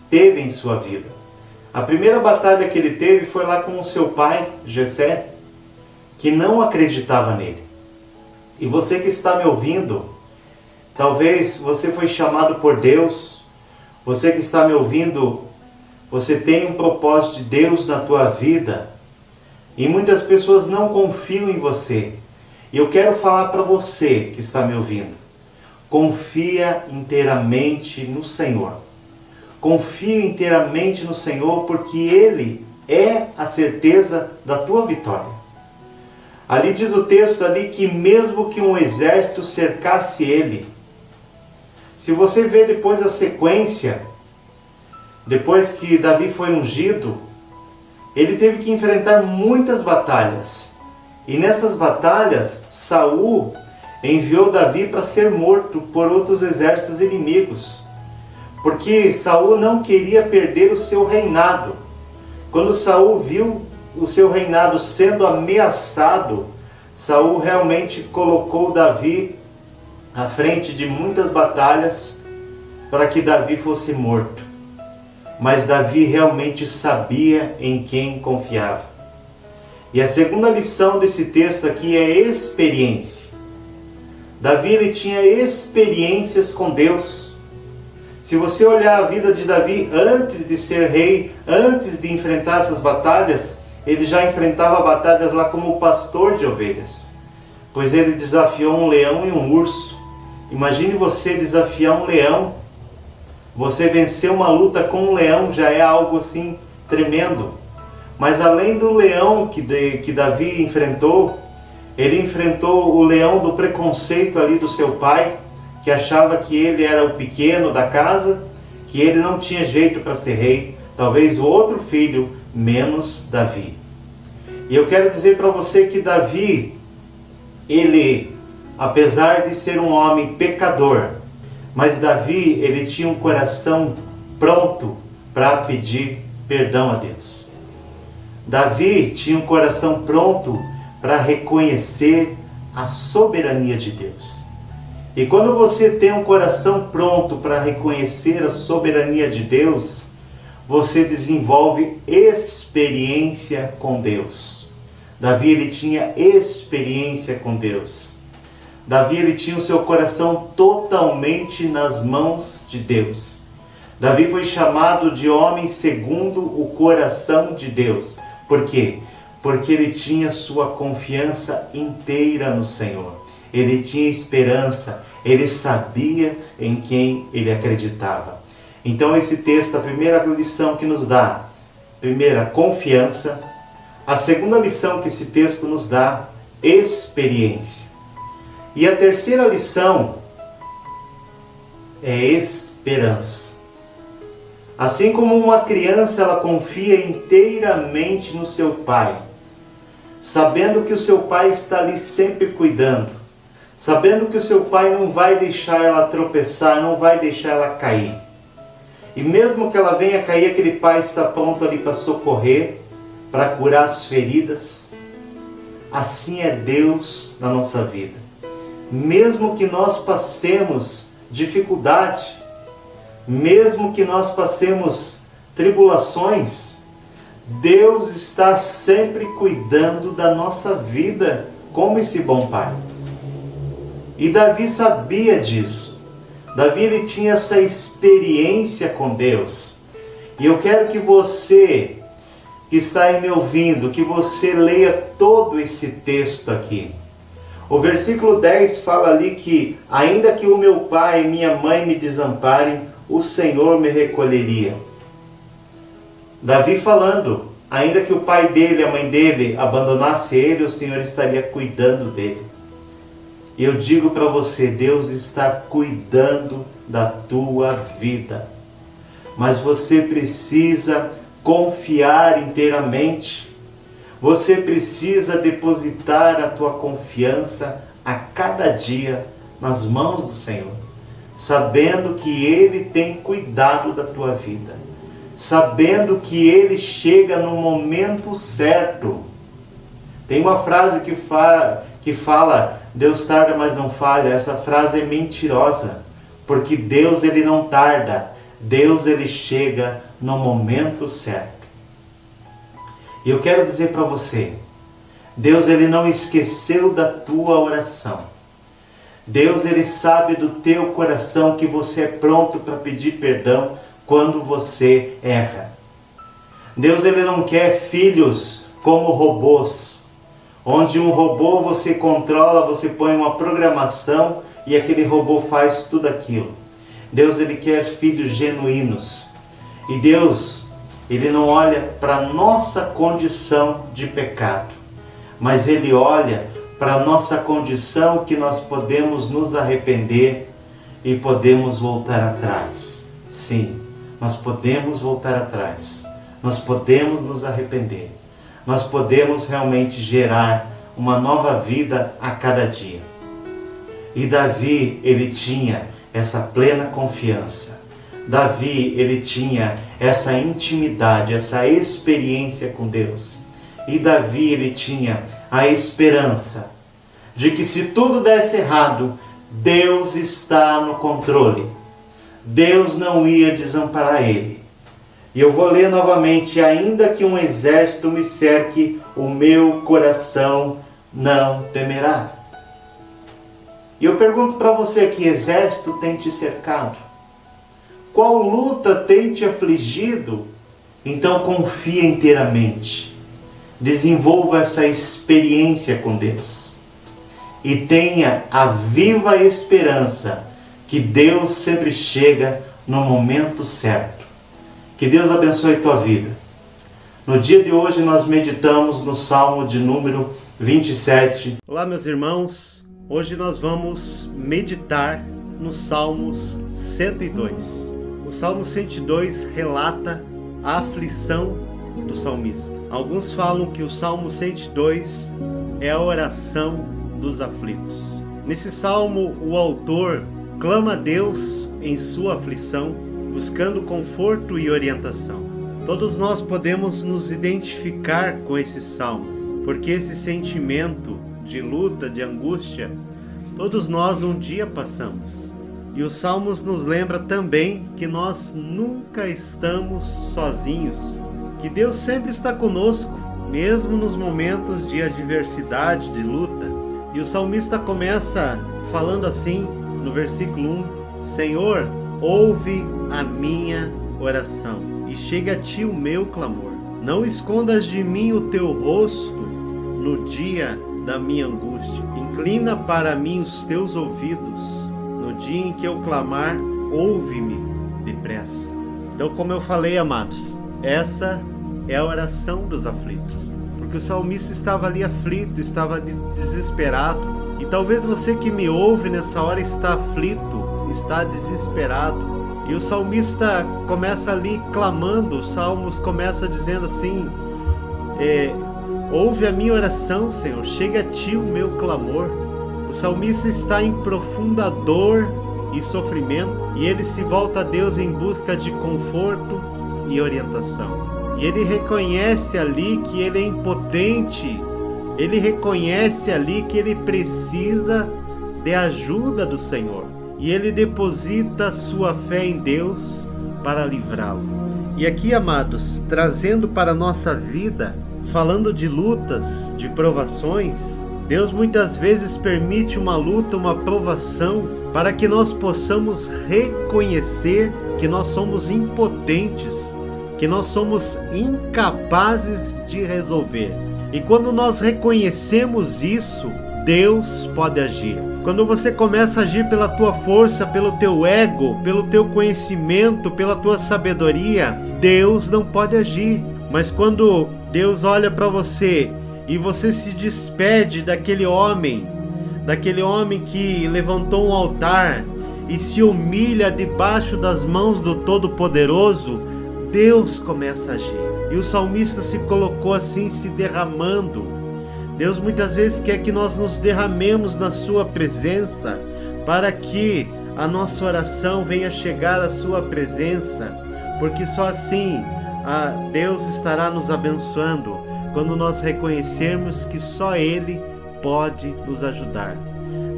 teve em sua vida. A primeira batalha que ele teve foi lá com o seu pai, Jessé, que não acreditava nele. E você que está me ouvindo, talvez você foi chamado por Deus, você que está me ouvindo, você tem um propósito de Deus na tua vida, e muitas pessoas não confiam em você. E eu quero falar para você que está me ouvindo, confia inteiramente no Senhor. Confia inteiramente no Senhor, porque Ele é a certeza da tua vitória. Ali diz o texto ali que mesmo que um exército cercasse ele, se você ver depois a sequência, depois que Davi foi ungido, ele teve que enfrentar muitas batalhas. E nessas batalhas, Saul enviou Davi para ser morto por outros exércitos inimigos. Porque Saul não queria perder o seu reinado. Quando Saul viu o seu reinado sendo ameaçado, Saul realmente colocou Davi à frente de muitas batalhas para que Davi fosse morto. Mas Davi realmente sabia em quem confiava. E a segunda lição desse texto aqui é experiência. Davi ele tinha experiências com Deus. Se você olhar a vida de Davi antes de ser rei, antes de enfrentar essas batalhas, ele já enfrentava batalhas lá como pastor de ovelhas. Pois ele desafiou um leão e um urso. Imagine você desafiar um leão. Você vencer uma luta com um leão já é algo assim tremendo. Mas além do leão que Davi enfrentou, ele enfrentou o leão do preconceito ali do seu pai, que achava que ele era o pequeno da casa, que ele não tinha jeito para ser rei, talvez o outro filho, menos Davi. E eu quero dizer para você que Davi, ele, apesar de ser um homem pecador, mas Davi, ele tinha um coração pronto para pedir perdão a Deus. Davi tinha um coração pronto para reconhecer a soberania de Deus. E quando você tem um coração pronto para reconhecer a soberania de Deus, você desenvolve experiência com Deus. Davi ele tinha experiência com Deus. Davi ele tinha o seu coração totalmente nas mãos de Deus. Davi foi chamado de homem segundo o coração de Deus. Por quê? Porque ele tinha sua confiança inteira no Senhor. Ele tinha esperança, ele sabia em quem ele acreditava. Então esse texto, a primeira lição que nos dá, primeira, confiança. A segunda lição que esse texto nos dá, experiência. E a terceira lição é esperança. Assim como uma criança, ela confia inteiramente no seu pai, sabendo que o seu pai está ali sempre cuidando, sabendo que o seu pai não vai deixar ela tropeçar, não vai deixar ela cair. E mesmo que ela venha cair, aquele pai está pronto ali para socorrer, para curar as feridas. Assim é Deus na nossa vida. Mesmo que nós passemos dificuldade, mesmo que nós passemos tribulações, Deus está sempre cuidando da nossa vida, como esse bom pai. E Davi sabia disso. Davi ele tinha essa experiência com Deus. E eu quero que você, que está aí me ouvindo, que você leia todo esse texto aqui. O versículo 10 fala ali que, ainda que o meu pai e minha mãe me desamparem, o Senhor me recolheria. Davi falando, ainda que o pai dele e a mãe dele abandonasse ele, o Senhor estaria cuidando dele. E eu digo para você, Deus está cuidando da tua vida. Mas você precisa confiar inteiramente. Você precisa depositar a tua confiança a cada dia nas mãos do Senhor, sabendo que Ele tem cuidado da tua vida, sabendo que Ele chega no momento certo. Tem uma frase que fala Deus tarda, mas não falha. Essa frase é mentirosa, porque Deus ele não tarda, Deus ele chega no momento certo. E eu quero dizer para você, Deus ele não esqueceu da tua oração. Deus ele sabe do teu coração que você é pronto para pedir perdão quando você erra. Deus ele não quer filhos como robôs, onde um robô você controla, você põe uma programação e aquele robô faz tudo aquilo. Deus ele quer filhos genuínos. E Deus ele não olha para a nossa condição de pecado, mas Ele olha para a nossa condição que nós podemos nos arrepender e podemos voltar atrás. Sim, nós podemos voltar atrás, nós podemos nos arrepender, nós podemos realmente gerar uma nova vida a cada dia. E Davi, ele tinha essa plena confiança. Davi, ele tinha essa intimidade, essa experiência com Deus. E Davi, ele tinha a esperança de que se tudo desse errado, Deus está no controle. Deus não ia desamparar ele. E eu vou ler novamente, ainda que um exército me cerque, o meu coração não temerá. E eu pergunto para você, que exército tem te cercado? Qual luta tem te afligido? Então confia inteiramente. Desenvolva essa experiência com Deus. E tenha a viva esperança que Deus sempre chega no momento certo. Que Deus abençoe a tua vida. No dia de hoje nós meditamos no Salmo de número 27. Olá meus irmãos, hoje nós vamos meditar no Salmos 102. O Salmo 102 relata a aflição do salmista. Alguns falam que o Salmo 102 é a oração dos aflitos. Nesse salmo, o autor clama a Deus em sua aflição, buscando conforto e orientação. Todos nós podemos nos identificar com esse salmo, porque esse sentimento de luta, de angústia, todos nós um dia passamos. E os Salmos nos lembra também que nós nunca estamos sozinhos, que Deus sempre está conosco, mesmo nos momentos de adversidade, de luta. E o salmista começa falando assim, no versículo 1, Senhor, ouve a minha oração e chega a ti o meu clamor. Não escondas de mim o teu rosto no dia da minha angústia. Inclina para mim os teus ouvidos. No dia em que eu clamar, ouve-me depressa. Então, como eu falei, amados, essa é a oração dos aflitos. Porque o salmista estava ali aflito, estava ali desesperado. E talvez você que me ouve nessa hora está aflito, está desesperado. E o salmista começa ali clamando, os salmos começa dizendo assim, ouve a minha oração, Senhor, chega a ti o meu clamor. O salmista está em profunda dor e sofrimento, e ele se volta a Deus em busca de conforto e orientação. E ele reconhece ali que ele é impotente, ele reconhece ali que ele precisa de ajuda do Senhor. E ele deposita sua fé em Deus para livrá-lo. E aqui, amados, trazendo para a nossa vida, falando de lutas, de provações, Deus muitas vezes permite uma luta, uma provação, para que nós possamos reconhecer que nós somos impotentes, que nós somos incapazes de resolver. E quando nós reconhecemos isso, Deus pode agir. Quando você começa a agir pela tua força, pelo teu ego, pelo teu conhecimento, pela tua sabedoria, Deus não pode agir. Mas quando Deus olha para você e você se despede daquele homem que levantou um altar e se humilha debaixo das mãos do Todo-Poderoso, Deus começa a agir. E o salmista se colocou assim, se derramando. Deus muitas vezes quer que nós nos derramemos na sua presença, para que a nossa oração venha chegar à sua presença, porque só assim Deus estará nos abençoando, quando nós reconhecermos que só Ele pode nos ajudar.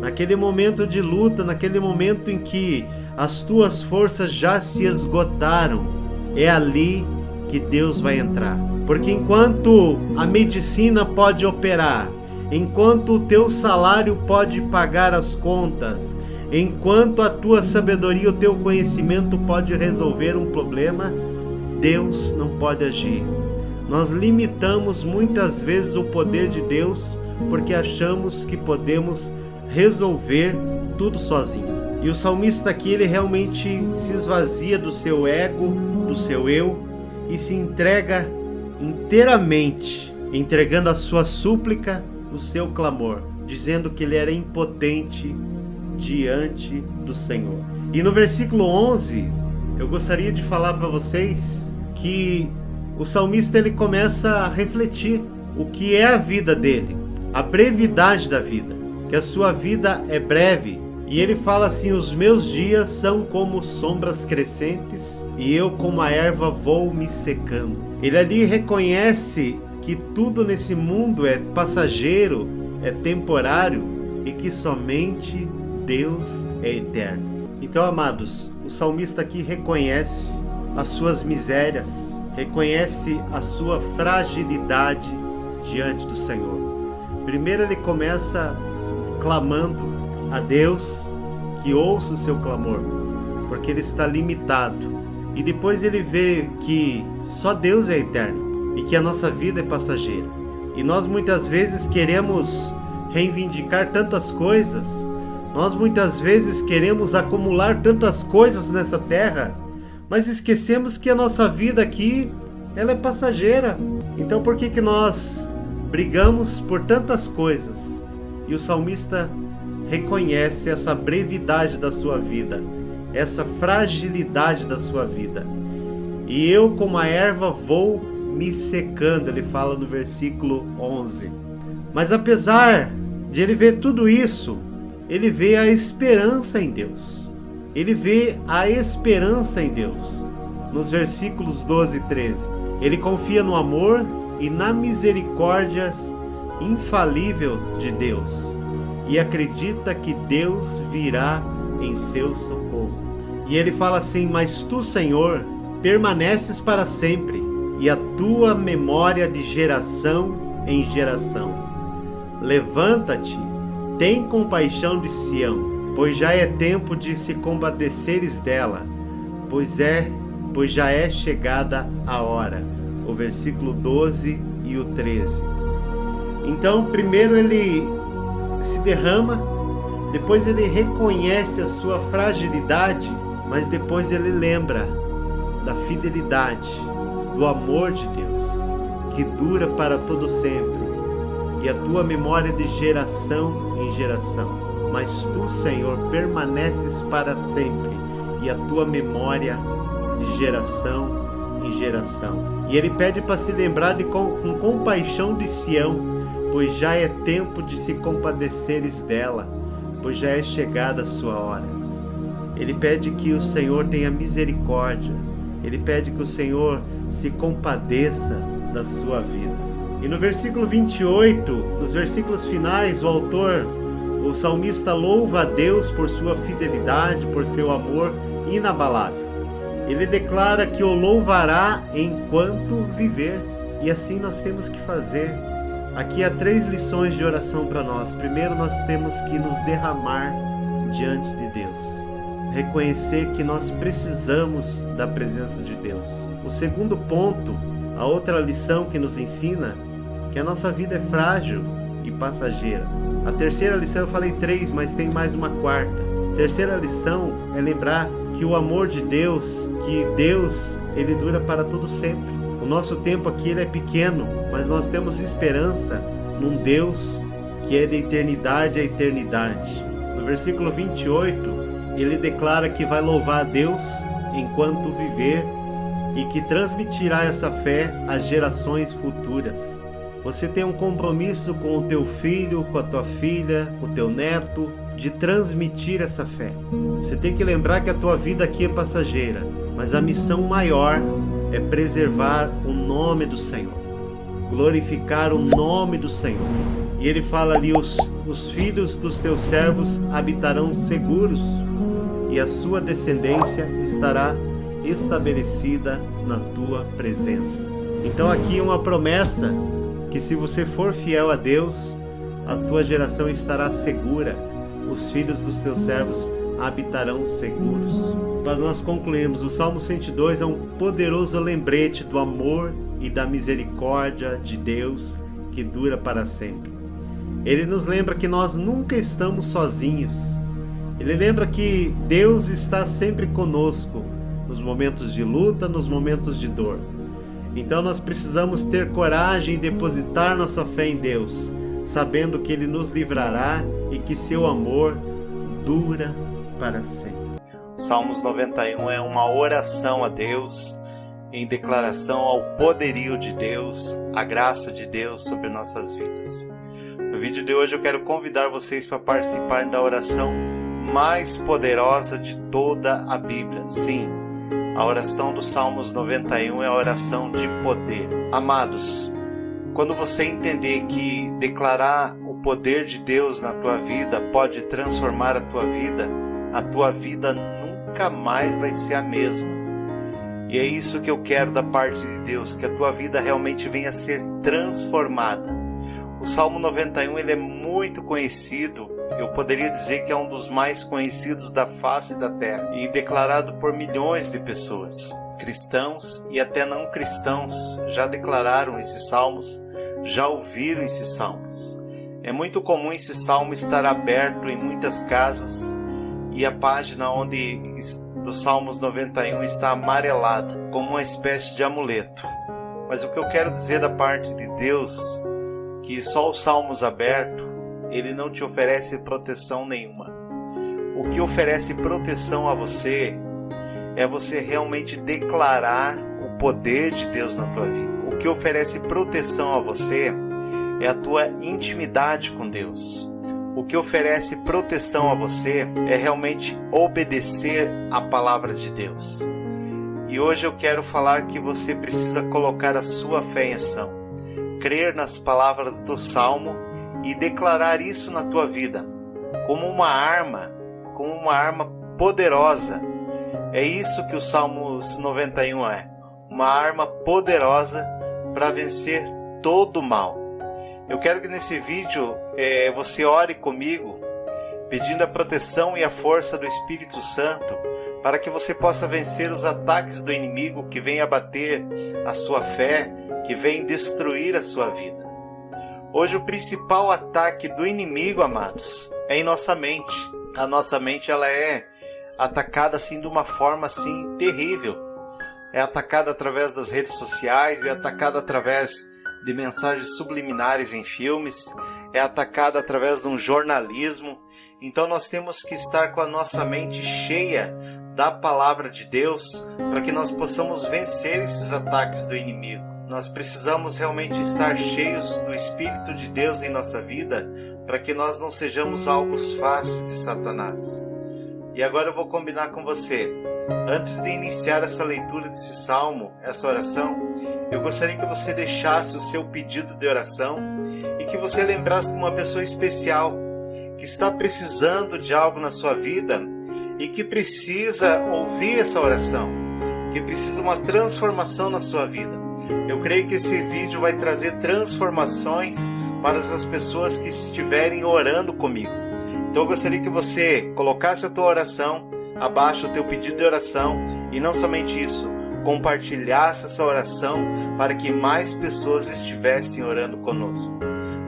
Naquele momento de luta, naquele momento em que as tuas forças já se esgotaram, é ali que Deus vai entrar. Porque enquanto a medicina pode operar, enquanto o teu salário pode pagar as contas, enquanto a tua sabedoria, o teu conhecimento pode resolver um problema, Deus não pode agir. Nós limitamos muitas vezes o poder de Deus porque achamos que podemos resolver tudo sozinho. E o salmista aqui, ele realmente se esvazia do seu ego, do seu eu, e se entrega inteiramente, entregando a sua súplica, o seu clamor, dizendo que ele era impotente diante do Senhor. E no versículo 11, eu gostaria de falar para vocês que o salmista ele começa a refletir o que é a vida dele, a brevidade da vida, que a sua vida é breve. E ele fala assim, os meus dias são como sombras crescentes e eu como a erva vou me secando. Ele ali reconhece que tudo nesse mundo é passageiro, é temporário e que somente Deus é eterno. Então, amados, o salmista aqui reconhece as suas misérias, reconhece a sua fragilidade diante do Senhor. Primeiro ele começa clamando a Deus que ouça o seu clamor, porque ele está limitado. E depois ele vê que só Deus é eterno e que a nossa vida é passageira. E nós muitas vezes queremos reivindicar tantas coisas, nós muitas vezes queremos acumular tantas coisas nessa terra, mas esquecemos que a nossa vida aqui, ela é passageira. Então por que nós brigamos por tantas coisas? E o salmista reconhece essa brevidade da sua vida, essa fragilidade da sua vida. E eu como a erva vou me secando, ele fala no versículo 11. Mas apesar de ele ver tudo isso, ele vê a esperança em Deus. Ele vê a esperança em Deus. Nos versículos 12 e 13, ele confia no amor e na misericórdia infalível de Deus e acredita que Deus virá em seu socorro. E ele fala assim, mas tu, Senhor, permaneces para sempre e a tua memória de geração em geração. Levanta-te tem compaixão de Sião, pois já é tempo de se compadeceres dela, pois já é chegada a hora. O versículo 12 e o 13. Então, primeiro ele se derrama, depois ele reconhece a sua fragilidade, mas depois ele lembra da fidelidade, do amor de Deus, que dura para todo sempre, e a tua memória de geração em geração. Mas tu, Senhor, permaneces para sempre, e a tua memória de geração em geração. E ele pede para se lembrar com compaixão de Sião, pois já é tempo de se compadeceres dela, pois já é chegada a sua hora. Ele pede que o Senhor tenha misericórdia, ele pede que o Senhor se compadeça da sua vida. E no versículo 28, nos versículos finais, o salmista louva a Deus por sua fidelidade, por seu amor inabalável. Ele declara que o louvará enquanto viver. E assim nós temos que fazer. Aqui há 3 lições de oração para nós. Primeiro, nós temos que nos derramar diante de Deus. Reconhecer que nós precisamos da presença de Deus. O segundo ponto, a outra lição que nos ensina, que a nossa vida é frágil e passageira. A terceira lição, eu falei 3, mas tem mais uma quarta. A terceira lição é lembrar que o amor de Deus, que Deus, ele dura para todo sempre. O nosso tempo aqui ele é pequeno, mas nós temos esperança num Deus que é de eternidade a eternidade. No versículo 28, ele declara que vai louvar a Deus enquanto viver e que transmitirá essa fé às gerações futuras. Você tem um compromisso com o teu filho, com a tua filha, com o teu neto, de transmitir essa fé. Você tem que lembrar que a tua vida aqui é passageira, mas a missão maior é preservar o nome do Senhor, glorificar o nome do Senhor. E ele fala ali, os filhos dos teus servos habitarão seguros e a sua descendência estará estabelecida na tua presença. Então aqui uma promessa que se você for fiel a Deus, a tua geração estará segura, os filhos dos teus servos habitarão seguros. Para nós concluirmos, o Salmo 102 é um poderoso lembrete do amor e da misericórdia de Deus que dura para sempre. Ele nos lembra que nós nunca estamos sozinhos. Ele lembra que Deus está sempre conosco, nos momentos de luta, nos momentos de dor. Então nós precisamos ter coragem e depositar nossa fé em Deus, sabendo que Ele nos livrará e que seu amor dura para sempre. Salmos 91 é uma oração a Deus, em declaração ao poderio de Deus, a graça de Deus sobre nossas vidas. No vídeo de hoje eu quero convidar vocês para participar da oração mais poderosa de toda a Bíblia. Sim, a oração do Salmos 91 é a oração de poder. Amados, quando você entender que declarar o poder de Deus na tua vida pode transformar a tua vida nunca mais vai ser a mesma. E é isso que eu quero da parte de Deus, que a tua vida realmente venha a ser transformada. O Salmo 91 ele é muito conhecido, eu poderia dizer que é um dos mais conhecidos da face da terra e declarado por milhões de pessoas. Cristãos e até não cristãos já declararam esses salmos, já ouviram esses salmos. É muito comum esse salmo estar aberto em muitas casas e a página do Salmos 91 está amarelada, como uma espécie de amuleto. Mas o que eu quero dizer da parte de Deus, que só os salmos abertos, ele não te oferece proteção nenhuma. O que oferece proteção a você é você realmente declarar o poder de Deus na tua vida. O que oferece proteção a você é a tua intimidade com Deus. O que oferece proteção a você é realmente obedecer a palavra de Deus. E hoje eu quero falar que você precisa colocar a sua fé em ação, crer nas palavras do Salmo e declarar isso na tua vida como uma arma poderosa. É isso que o Salmos 91 é, uma arma poderosa para vencer todo o mal. Eu quero que nesse vídeo você ore comigo, pedindo a proteção e a força do Espírito Santo, para que você possa vencer os ataques do inimigo que vem abater a sua fé, que vem destruir a sua vida. Hoje o principal ataque do inimigo, amados, é em nossa mente. A nossa mente, ela é atacada assim de uma forma assim terrível. É atacada através das redes sociais, é atacada através de mensagens subliminares em filmes, é atacada através de um jornalismo. Então nós temos que estar com a nossa mente cheia da palavra de Deus para que nós possamos vencer esses ataques do inimigo. Nós precisamos realmente estar cheios do Espírito de Deus em nossa vida para que nós não sejamos alvos fáceis de Satanás. E agora eu vou combinar com você. Antes de iniciar essa leitura desse salmo, essa oração, eu gostaria que você deixasse o seu pedido de oração e que você lembrasse de uma pessoa especial que está precisando de algo na sua vida e que precisa ouvir essa oração, que precisa uma transformação na sua vida. Eu creio que esse vídeo vai trazer transformações para as pessoas que estiverem orando comigo. Então eu gostaria que você colocasse a tua oração, abaixo o teu pedido de oração, e não somente isso, compartilhasse essa oração para que mais pessoas estivessem orando conosco.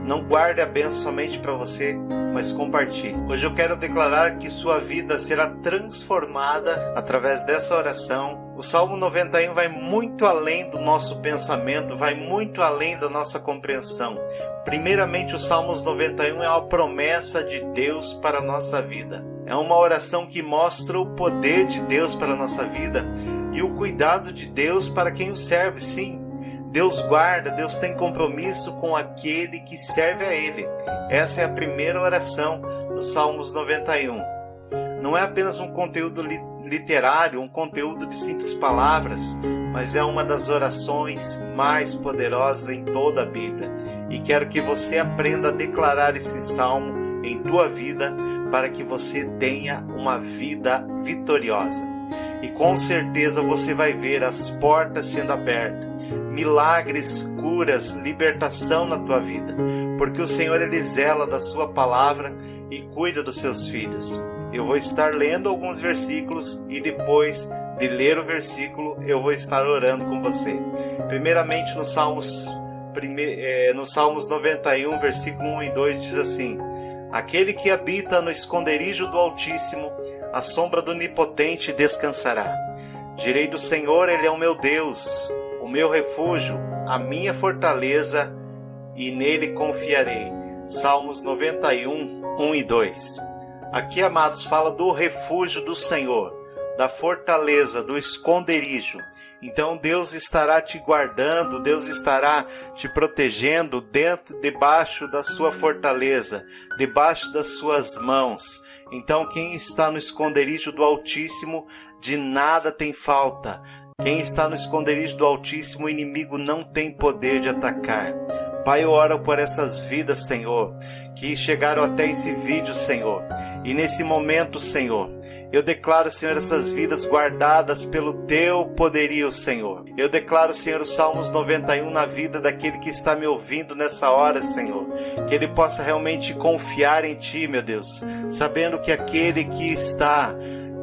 Não guarde a bênção somente para você, mas compartilhe. Hoje eu quero declarar que sua vida será transformada através dessa oração. O Salmo 91 vai muito além do nosso pensamento, vai muito além da nossa compreensão. Primeiramente, o Salmos 91 é uma promessa de Deus para a nossa vida. É uma oração que mostra o poder de Deus para a nossa vida e o cuidado de Deus para quem o serve. Sim, Deus guarda, Deus tem compromisso com aquele que serve a Ele. Essa é a primeira oração do Salmos 91. Não é apenas um conteúdo literário, um conteúdo de simples palavras, mas é uma das orações mais poderosas em toda a Bíblia. E quero que você aprenda a declarar esse salmo em tua vida para que você tenha uma vida vitoriosa. E com certeza você vai ver as portas sendo abertas, milagres, curas, libertação na tua vida, porque o Senhor, Ele zela da sua palavra e cuida dos seus filhos. Eu vou estar lendo alguns versículos e depois de ler o versículo eu vou estar orando com você. Primeiramente no Salmos 91, versículo 1 e 2 diz assim: Aquele que habita no esconderijo do Altíssimo, à sombra do Onipotente descansará. Direi do Senhor, Ele é o meu Deus, o meu refúgio, a minha fortaleza, e nele confiarei. Salmos 91, 1 e 2. Aqui, amados, fala do refúgio do Senhor, da fortaleza, do esconderijo. Então Deus estará te guardando, Deus estará te protegendo debaixo da sua fortaleza, debaixo das suas mãos. Então quem está no esconderijo do Altíssimo, de nada tem falta. Quem está no esconderijo do Altíssimo, o inimigo não tem poder de atacar. Pai, eu oro por essas vidas, Senhor, que chegaram até esse vídeo, Senhor. E nesse momento, Senhor, eu declaro, Senhor, essas vidas guardadas pelo Teu poderio, Senhor. Eu declaro, Senhor, o Salmos 91 na vida daquele que está me ouvindo nessa hora, Senhor. Que ele possa realmente confiar em Ti, meu Deus, sabendo que aquele que está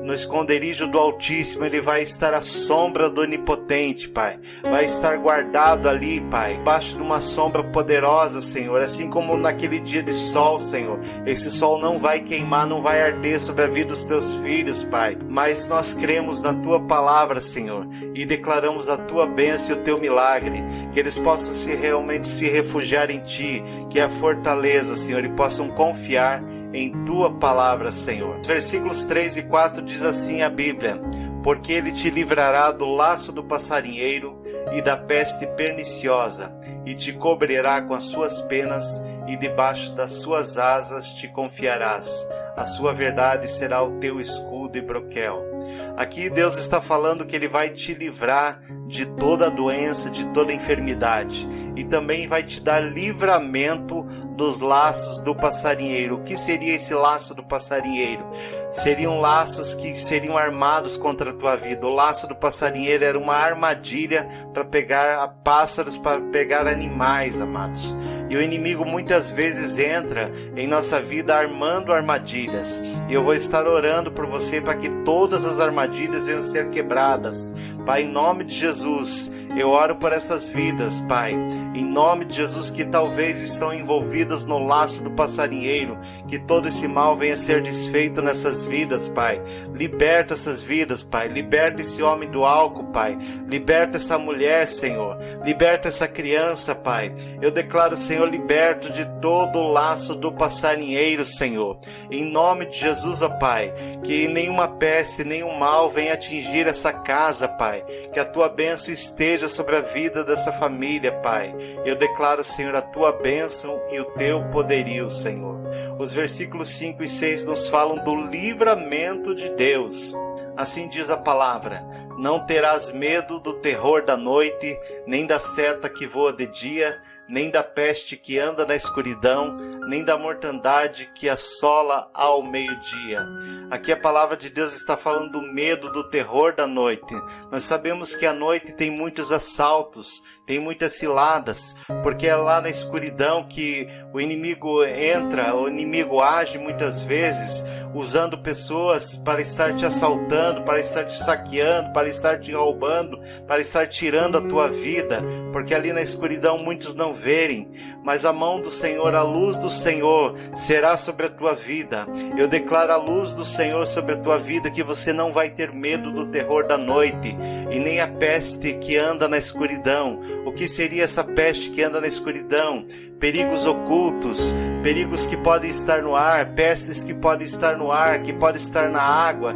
no esconderijo do Altíssimo, Ele vai estar à sombra do Onipotente, Pai. Vai estar guardado ali, Pai, debaixo de uma sombra poderosa, Senhor. Assim como naquele dia de sol, Senhor. Esse sol não vai queimar, não vai arder sobre a vida dos Teus filhos, Pai. Mas nós cremos na Tua palavra, Senhor, e declaramos a Tua bênção e o Teu milagre. Que eles possam realmente se refugiar em Ti, que é a fortaleza, Senhor, e possam confiar em Tua palavra, Senhor. Versículos 3 e 4 diz assim a Bíblia: Porque Ele te livrará do laço do passarinheiro e da peste perniciosa, e te cobrirá com as suas penas, e debaixo das suas asas te confiarás. A sua verdade será o teu escudo e broquel. Aqui Deus está falando que Ele vai te livrar de toda doença, de toda enfermidade, e também vai te dar livramento dos laços do passarinheiro. O que seria esse laço do passarinheiro? Seriam laços que seriam armados contra a tua vida. O laço do passarinheiro era uma armadilha para pegar pássaros, para pegar animais, amados. E o inimigo muitas vezes entra em nossa vida armando armadilhas. E eu vou estar orando por você para que todas as armadilhas venham ser quebradas. Pai, em nome de Jesus, eu oro por essas vidas, Pai. Em nome de Jesus, que talvez estão envolvidas no laço do passarinheiro, que todo esse mal venha ser desfeito nessas vidas, Pai. Liberta essas vidas, Pai. Liberta esse homem do álcool, Pai. Liberta essa mulher, Senhor. Liberta essa criança, Pai. Eu declaro, Senhor, liberto de todo o laço do passarinheiro, Senhor. Em nome de Jesus, ó Pai, que nenhuma peste, nenhum mal venha atingir essa casa, Pai. Que a Tua bênção esteja sobre a vida dessa família, Pai. Eu declaro, Senhor, a Tua bênção e o Teu poderio, Senhor. Os versículos 5 e 6 nos falam do livramento de Deus. Assim diz a palavra: não terás medo do terror da noite, nem da seta que voa de dia, nem da peste que anda na escuridão, nem da mortandade que assola ao meio-dia. Aqui a palavra de Deus está falando do medo, do terror da noite. Nós sabemos que a noite tem muitos assaltos, tem muitas ciladas, porque é lá na escuridão que o inimigo entra, o inimigo age muitas vezes, usando pessoas para estar te assaltando, para estar te saqueando, para estar te roubando, para estar tirando a tua vida, porque ali na escuridão muitos não verem, mas a mão do Senhor, a luz do Senhor será sobre a tua vida. Eu declaro a luz do Senhor sobre a tua vida, que você não vai ter medo do terror da noite, e nem a peste que anda na escuridão. O que seria essa peste que anda na escuridão? Perigos ocultos, perigos que podem estar no ar, pestes que podem estar no ar, que podem estar na água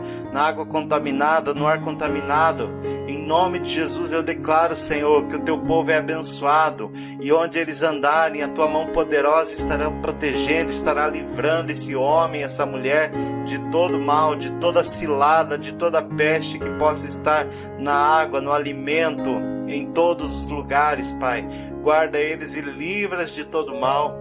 contaminada, no ar contaminado. Em nome de Jesus eu declaro, Senhor, que o teu povo é abençoado, e onde eles andarem, a tua mão poderosa estará protegendo, estará livrando esse homem, essa mulher de todo mal, de toda cilada, de toda peste que possa estar na água, no alimento, em todos os lugares, Pai. Guarda eles e livra-os de todo mal,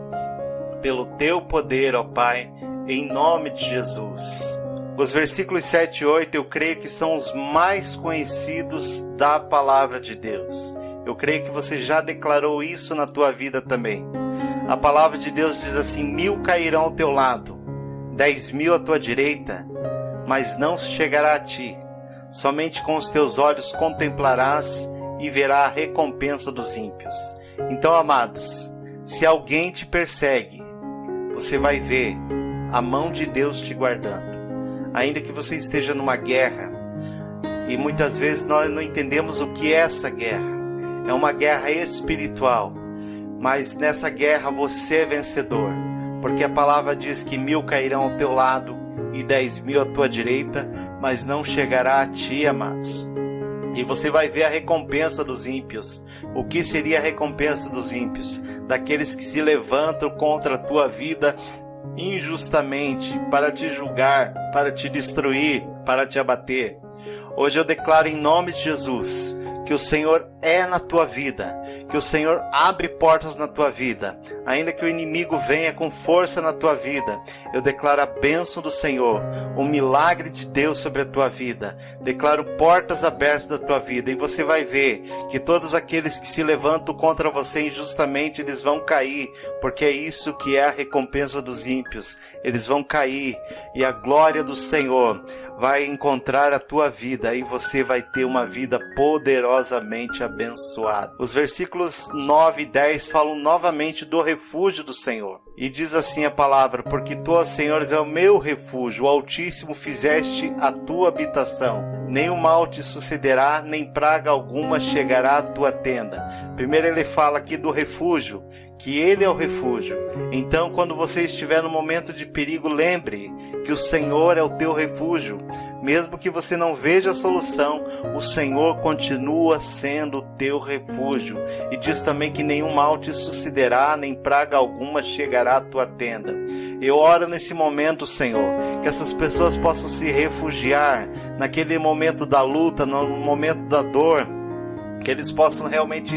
pelo teu poder, ó Pai, em nome de Jesus. Os versículos 7 e 8 eu creio que são os mais conhecidos da palavra de Deus. Eu creio que você já declarou isso na tua vida também. A palavra de Deus diz assim: 1000 cairão ao teu lado, 10.000 à tua direita, mas não chegará a ti. Somente com os teus olhos contemplarás e verá a recompensa dos ímpios. Então, amados, se alguém te persegue, você vai ver a mão de Deus te guardando. Ainda que você esteja numa guerra, e muitas vezes nós não entendemos o que é essa guerra. É uma guerra espiritual, mas nessa guerra você é vencedor, porque a palavra diz que 1000 cairão ao teu lado e 10.000 à tua direita, mas não chegará a ti, amados. E você vai ver a recompensa dos ímpios. O que seria a recompensa dos ímpios? Daqueles que se levantam contra a tua vida injustamente, para te julgar, para te destruir, para te abater. Hoje eu declaro em nome de Jesus que o Senhor é na tua vida, que o Senhor abre portas na tua vida, ainda que o inimigo venha com força na tua vida. Eu declaro a bênção do Senhor, o milagre de Deus sobre a tua vida. Declaro portas abertas da tua vida, e você vai ver que todos aqueles que se levantam contra você injustamente, eles vão cair, porque é isso que é a recompensa dos ímpios. Eles vão cair, e a glória do Senhor vai encontrar a tua vida, e você vai ter uma vida poderosamente abençoada. Os versículos 9 e 10 falam novamente do refúgio do Senhor. E diz assim a palavra: porque tu, ó Senhor, és o meu refúgio, o Altíssimo fizeste a tua habitação. Nem o mal te sucederá, nem praga alguma chegará à tua tenda. Primeiro ele fala aqui do refúgio, que ele é o refúgio. Então, quando você estiver no momento de perigo, lembre que o Senhor é o teu refúgio. Mesmo que você não veja a solução, o Senhor continua sendo o teu refúgio. E diz também que nenhum mal te sucederá, nem praga alguma chegará à tua tenda. Eu oro nesse momento, Senhor, que essas pessoas possam se refugiar naquele momento da luta, no momento da dor, que eles possam realmente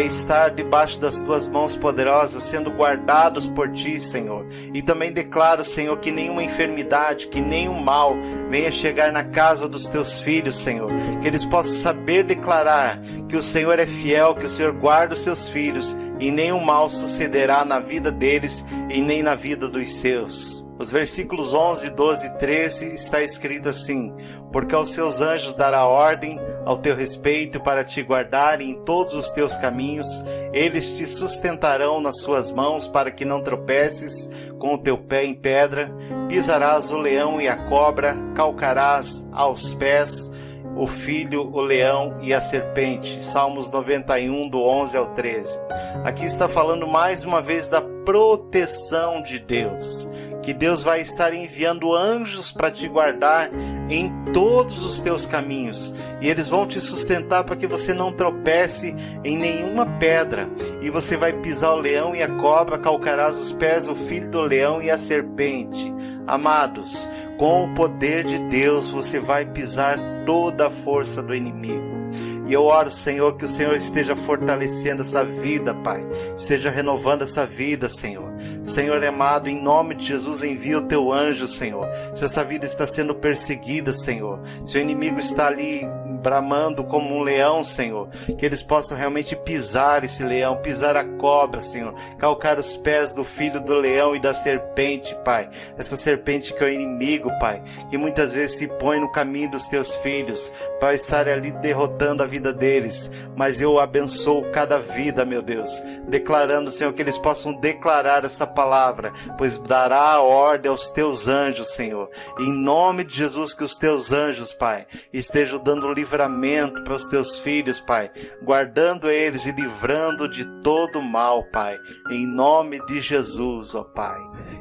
estar debaixo das tuas mãos poderosas, sendo guardados por ti, Senhor. E também declaro, Senhor, que nenhuma enfermidade, que nenhum mal venha chegar na casa dos teus filhos, Senhor. Que eles possam saber declarar que o Senhor é fiel, que o Senhor guarda os seus filhos e nenhum mal sucederá na vida deles e nem na vida dos seus. Os versículos 11, 12 e 13 está escrito assim: porque aos seus anjos dará ordem ao teu respeito para te guardarem em todos os teus caminhos, eles te sustentarão nas suas mãos para que não tropeces com o teu pé em pedra, pisarás o leão e a cobra, calcarás aos pés o filho, o leão e a serpente. Salmos 91, do 11 ao 13. Aqui está falando mais uma vez da proteção de Deus, que Deus vai estar enviando anjos para te guardar em todos os teus caminhos, e eles vão te sustentar para que você não tropece em nenhuma pedra, e você vai pisar o leão e a cobra, calcarás os pés o filho do leão e a serpente. Amados, com o poder de Deus você vai pisar toda a força do inimigo. E eu oro, Senhor, que o Senhor esteja fortalecendo essa vida, Pai. Esteja renovando essa vida, Senhor. Senhor amado, em nome de Jesus, envia o teu anjo, Senhor. Se essa vida está sendo perseguida, Senhor, se o inimigo está ali bramando como um leão, Senhor, que eles possam realmente pisar esse leão, pisar a cobra, Senhor, calcar os pés do filho do leão e da serpente, Pai. Essa serpente que é o inimigo, Pai, que muitas vezes se põe no caminho dos teus filhos para estar ali derrotando a vida deles. Mas eu abençoo cada vida, meu Deus, declarando, Senhor, que eles possam declarar essa palavra, pois dará a ordem aos teus anjos, Senhor. Em nome de Jesus, que os teus anjos, Pai, estejam dando livramento para os teus filhos, Pai, guardando eles e livrando de todo mal, Pai, em nome de Jesus, ó Pai.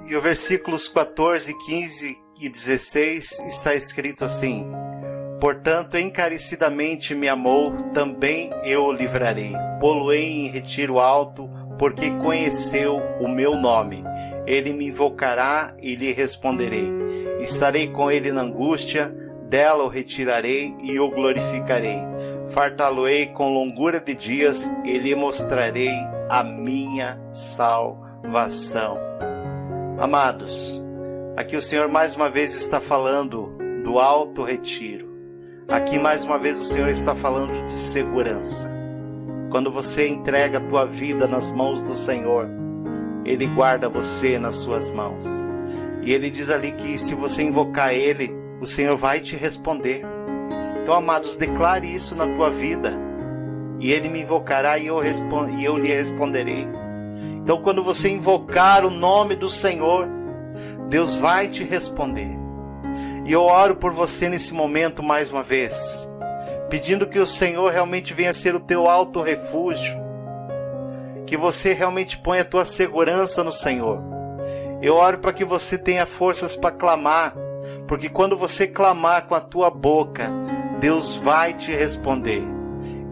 E os versículos 14, 15 e 16 está escrito assim: portanto, encarecidamente me amou, também eu o livrarei. Pô-lo-ei em retiro alto, porque conheceu o meu nome. Ele me invocará e lhe responderei. Estarei com ele na angústia, dela o retirarei e o glorificarei. Fartá-lo-ei com longura de dias e lhe mostrarei a minha salvação. Amados, aqui o Senhor mais uma vez está falando do alto retiro. Aqui mais uma vez o Senhor está falando de segurança. Quando você entrega a tua vida nas mãos do Senhor, Ele guarda você nas suas mãos. E Ele diz ali que se você invocar Ele, o Senhor vai te responder. Então, amados, declare isso na tua vida. E Ele me invocará e eu lhe responderei. Então, quando você invocar o nome do Senhor, Deus vai te responder. E eu oro por você nesse momento mais uma vez, pedindo que o Senhor realmente venha ser o teu alto refúgio, que você realmente ponha a tua segurança no Senhor. Eu oro para que você tenha forças para clamar, porque quando você clamar com a tua boca, Deus vai te responder.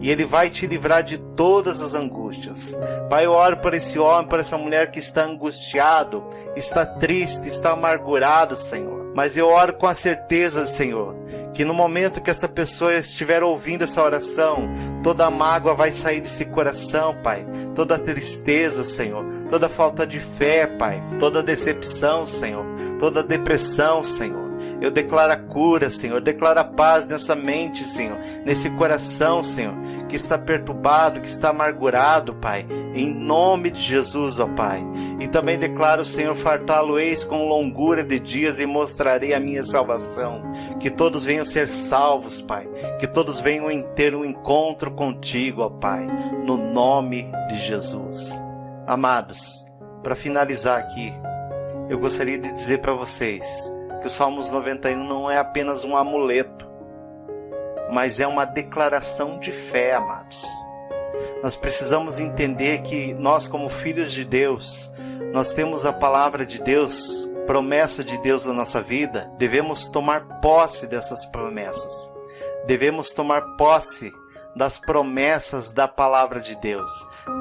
E Ele vai te livrar de todas as angústias. Pai, eu oro por esse homem, por essa mulher que está angustiado, está triste, está amargurado, Senhor. Mas eu oro com a certeza, Senhor, que no momento que essa pessoa estiver ouvindo essa oração, toda a mágoa vai sair desse coração, Pai. Toda a tristeza, Senhor. Toda a falta de fé, Pai. Toda a decepção, Senhor. Toda a depressão, Senhor. Eu declaro a cura, Senhor. Eu declaro a paz nessa mente, Senhor. Nesse coração, Senhor, que está perturbado, que está amargurado, Pai. Em nome de Jesus, ó Pai. E também declaro, Senhor, fartá-lo-eis com longura de dias e mostrarei a minha salvação. Que todos venham ser salvos, Pai. Que todos venham ter um encontro contigo, ó Pai. No nome de Jesus. Amados, para finalizar aqui, eu gostaria de dizer para vocês que o Salmos 91 não é apenas um amuleto, mas é uma declaração de fé, amados. Nós precisamos entender que nós, como filhos de Deus, nós temos a palavra de Deus, promessa de Deus na nossa vida. Devemos tomar posse dessas promessas. Devemos tomar posse das promessas da palavra de Deus.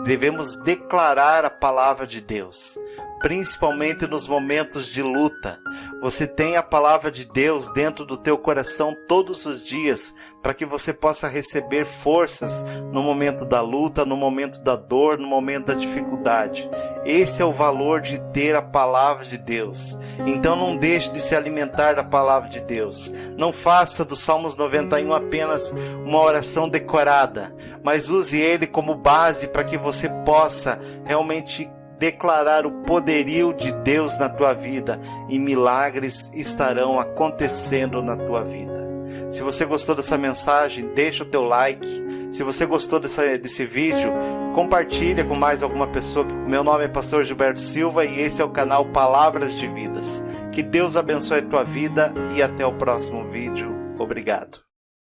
Devemos declarar a palavra de Deus, principalmente nos momentos de luta. Você tem a palavra de Deus dentro do teu coração todos os dias, para que você possa receber forças no momento da luta, no momento da dor, no momento da dificuldade. Esse é o valor de ter a palavra de Deus. Então não deixe de se alimentar da palavra de Deus. Não faça do Salmos 91 apenas uma oração decorada, mas use ele como base para que você possa realmente declarar o poderio de Deus na tua vida, e milagres estarão acontecendo na tua vida. Se você gostou dessa mensagem, deixa o teu like. Se você gostou desse vídeo, compartilha com mais alguma pessoa. Meu nome é Pastor Gilberto Silva e esse é o canal Palavras de Vidas. Que Deus abençoe a tua vida e até o próximo vídeo. Obrigado.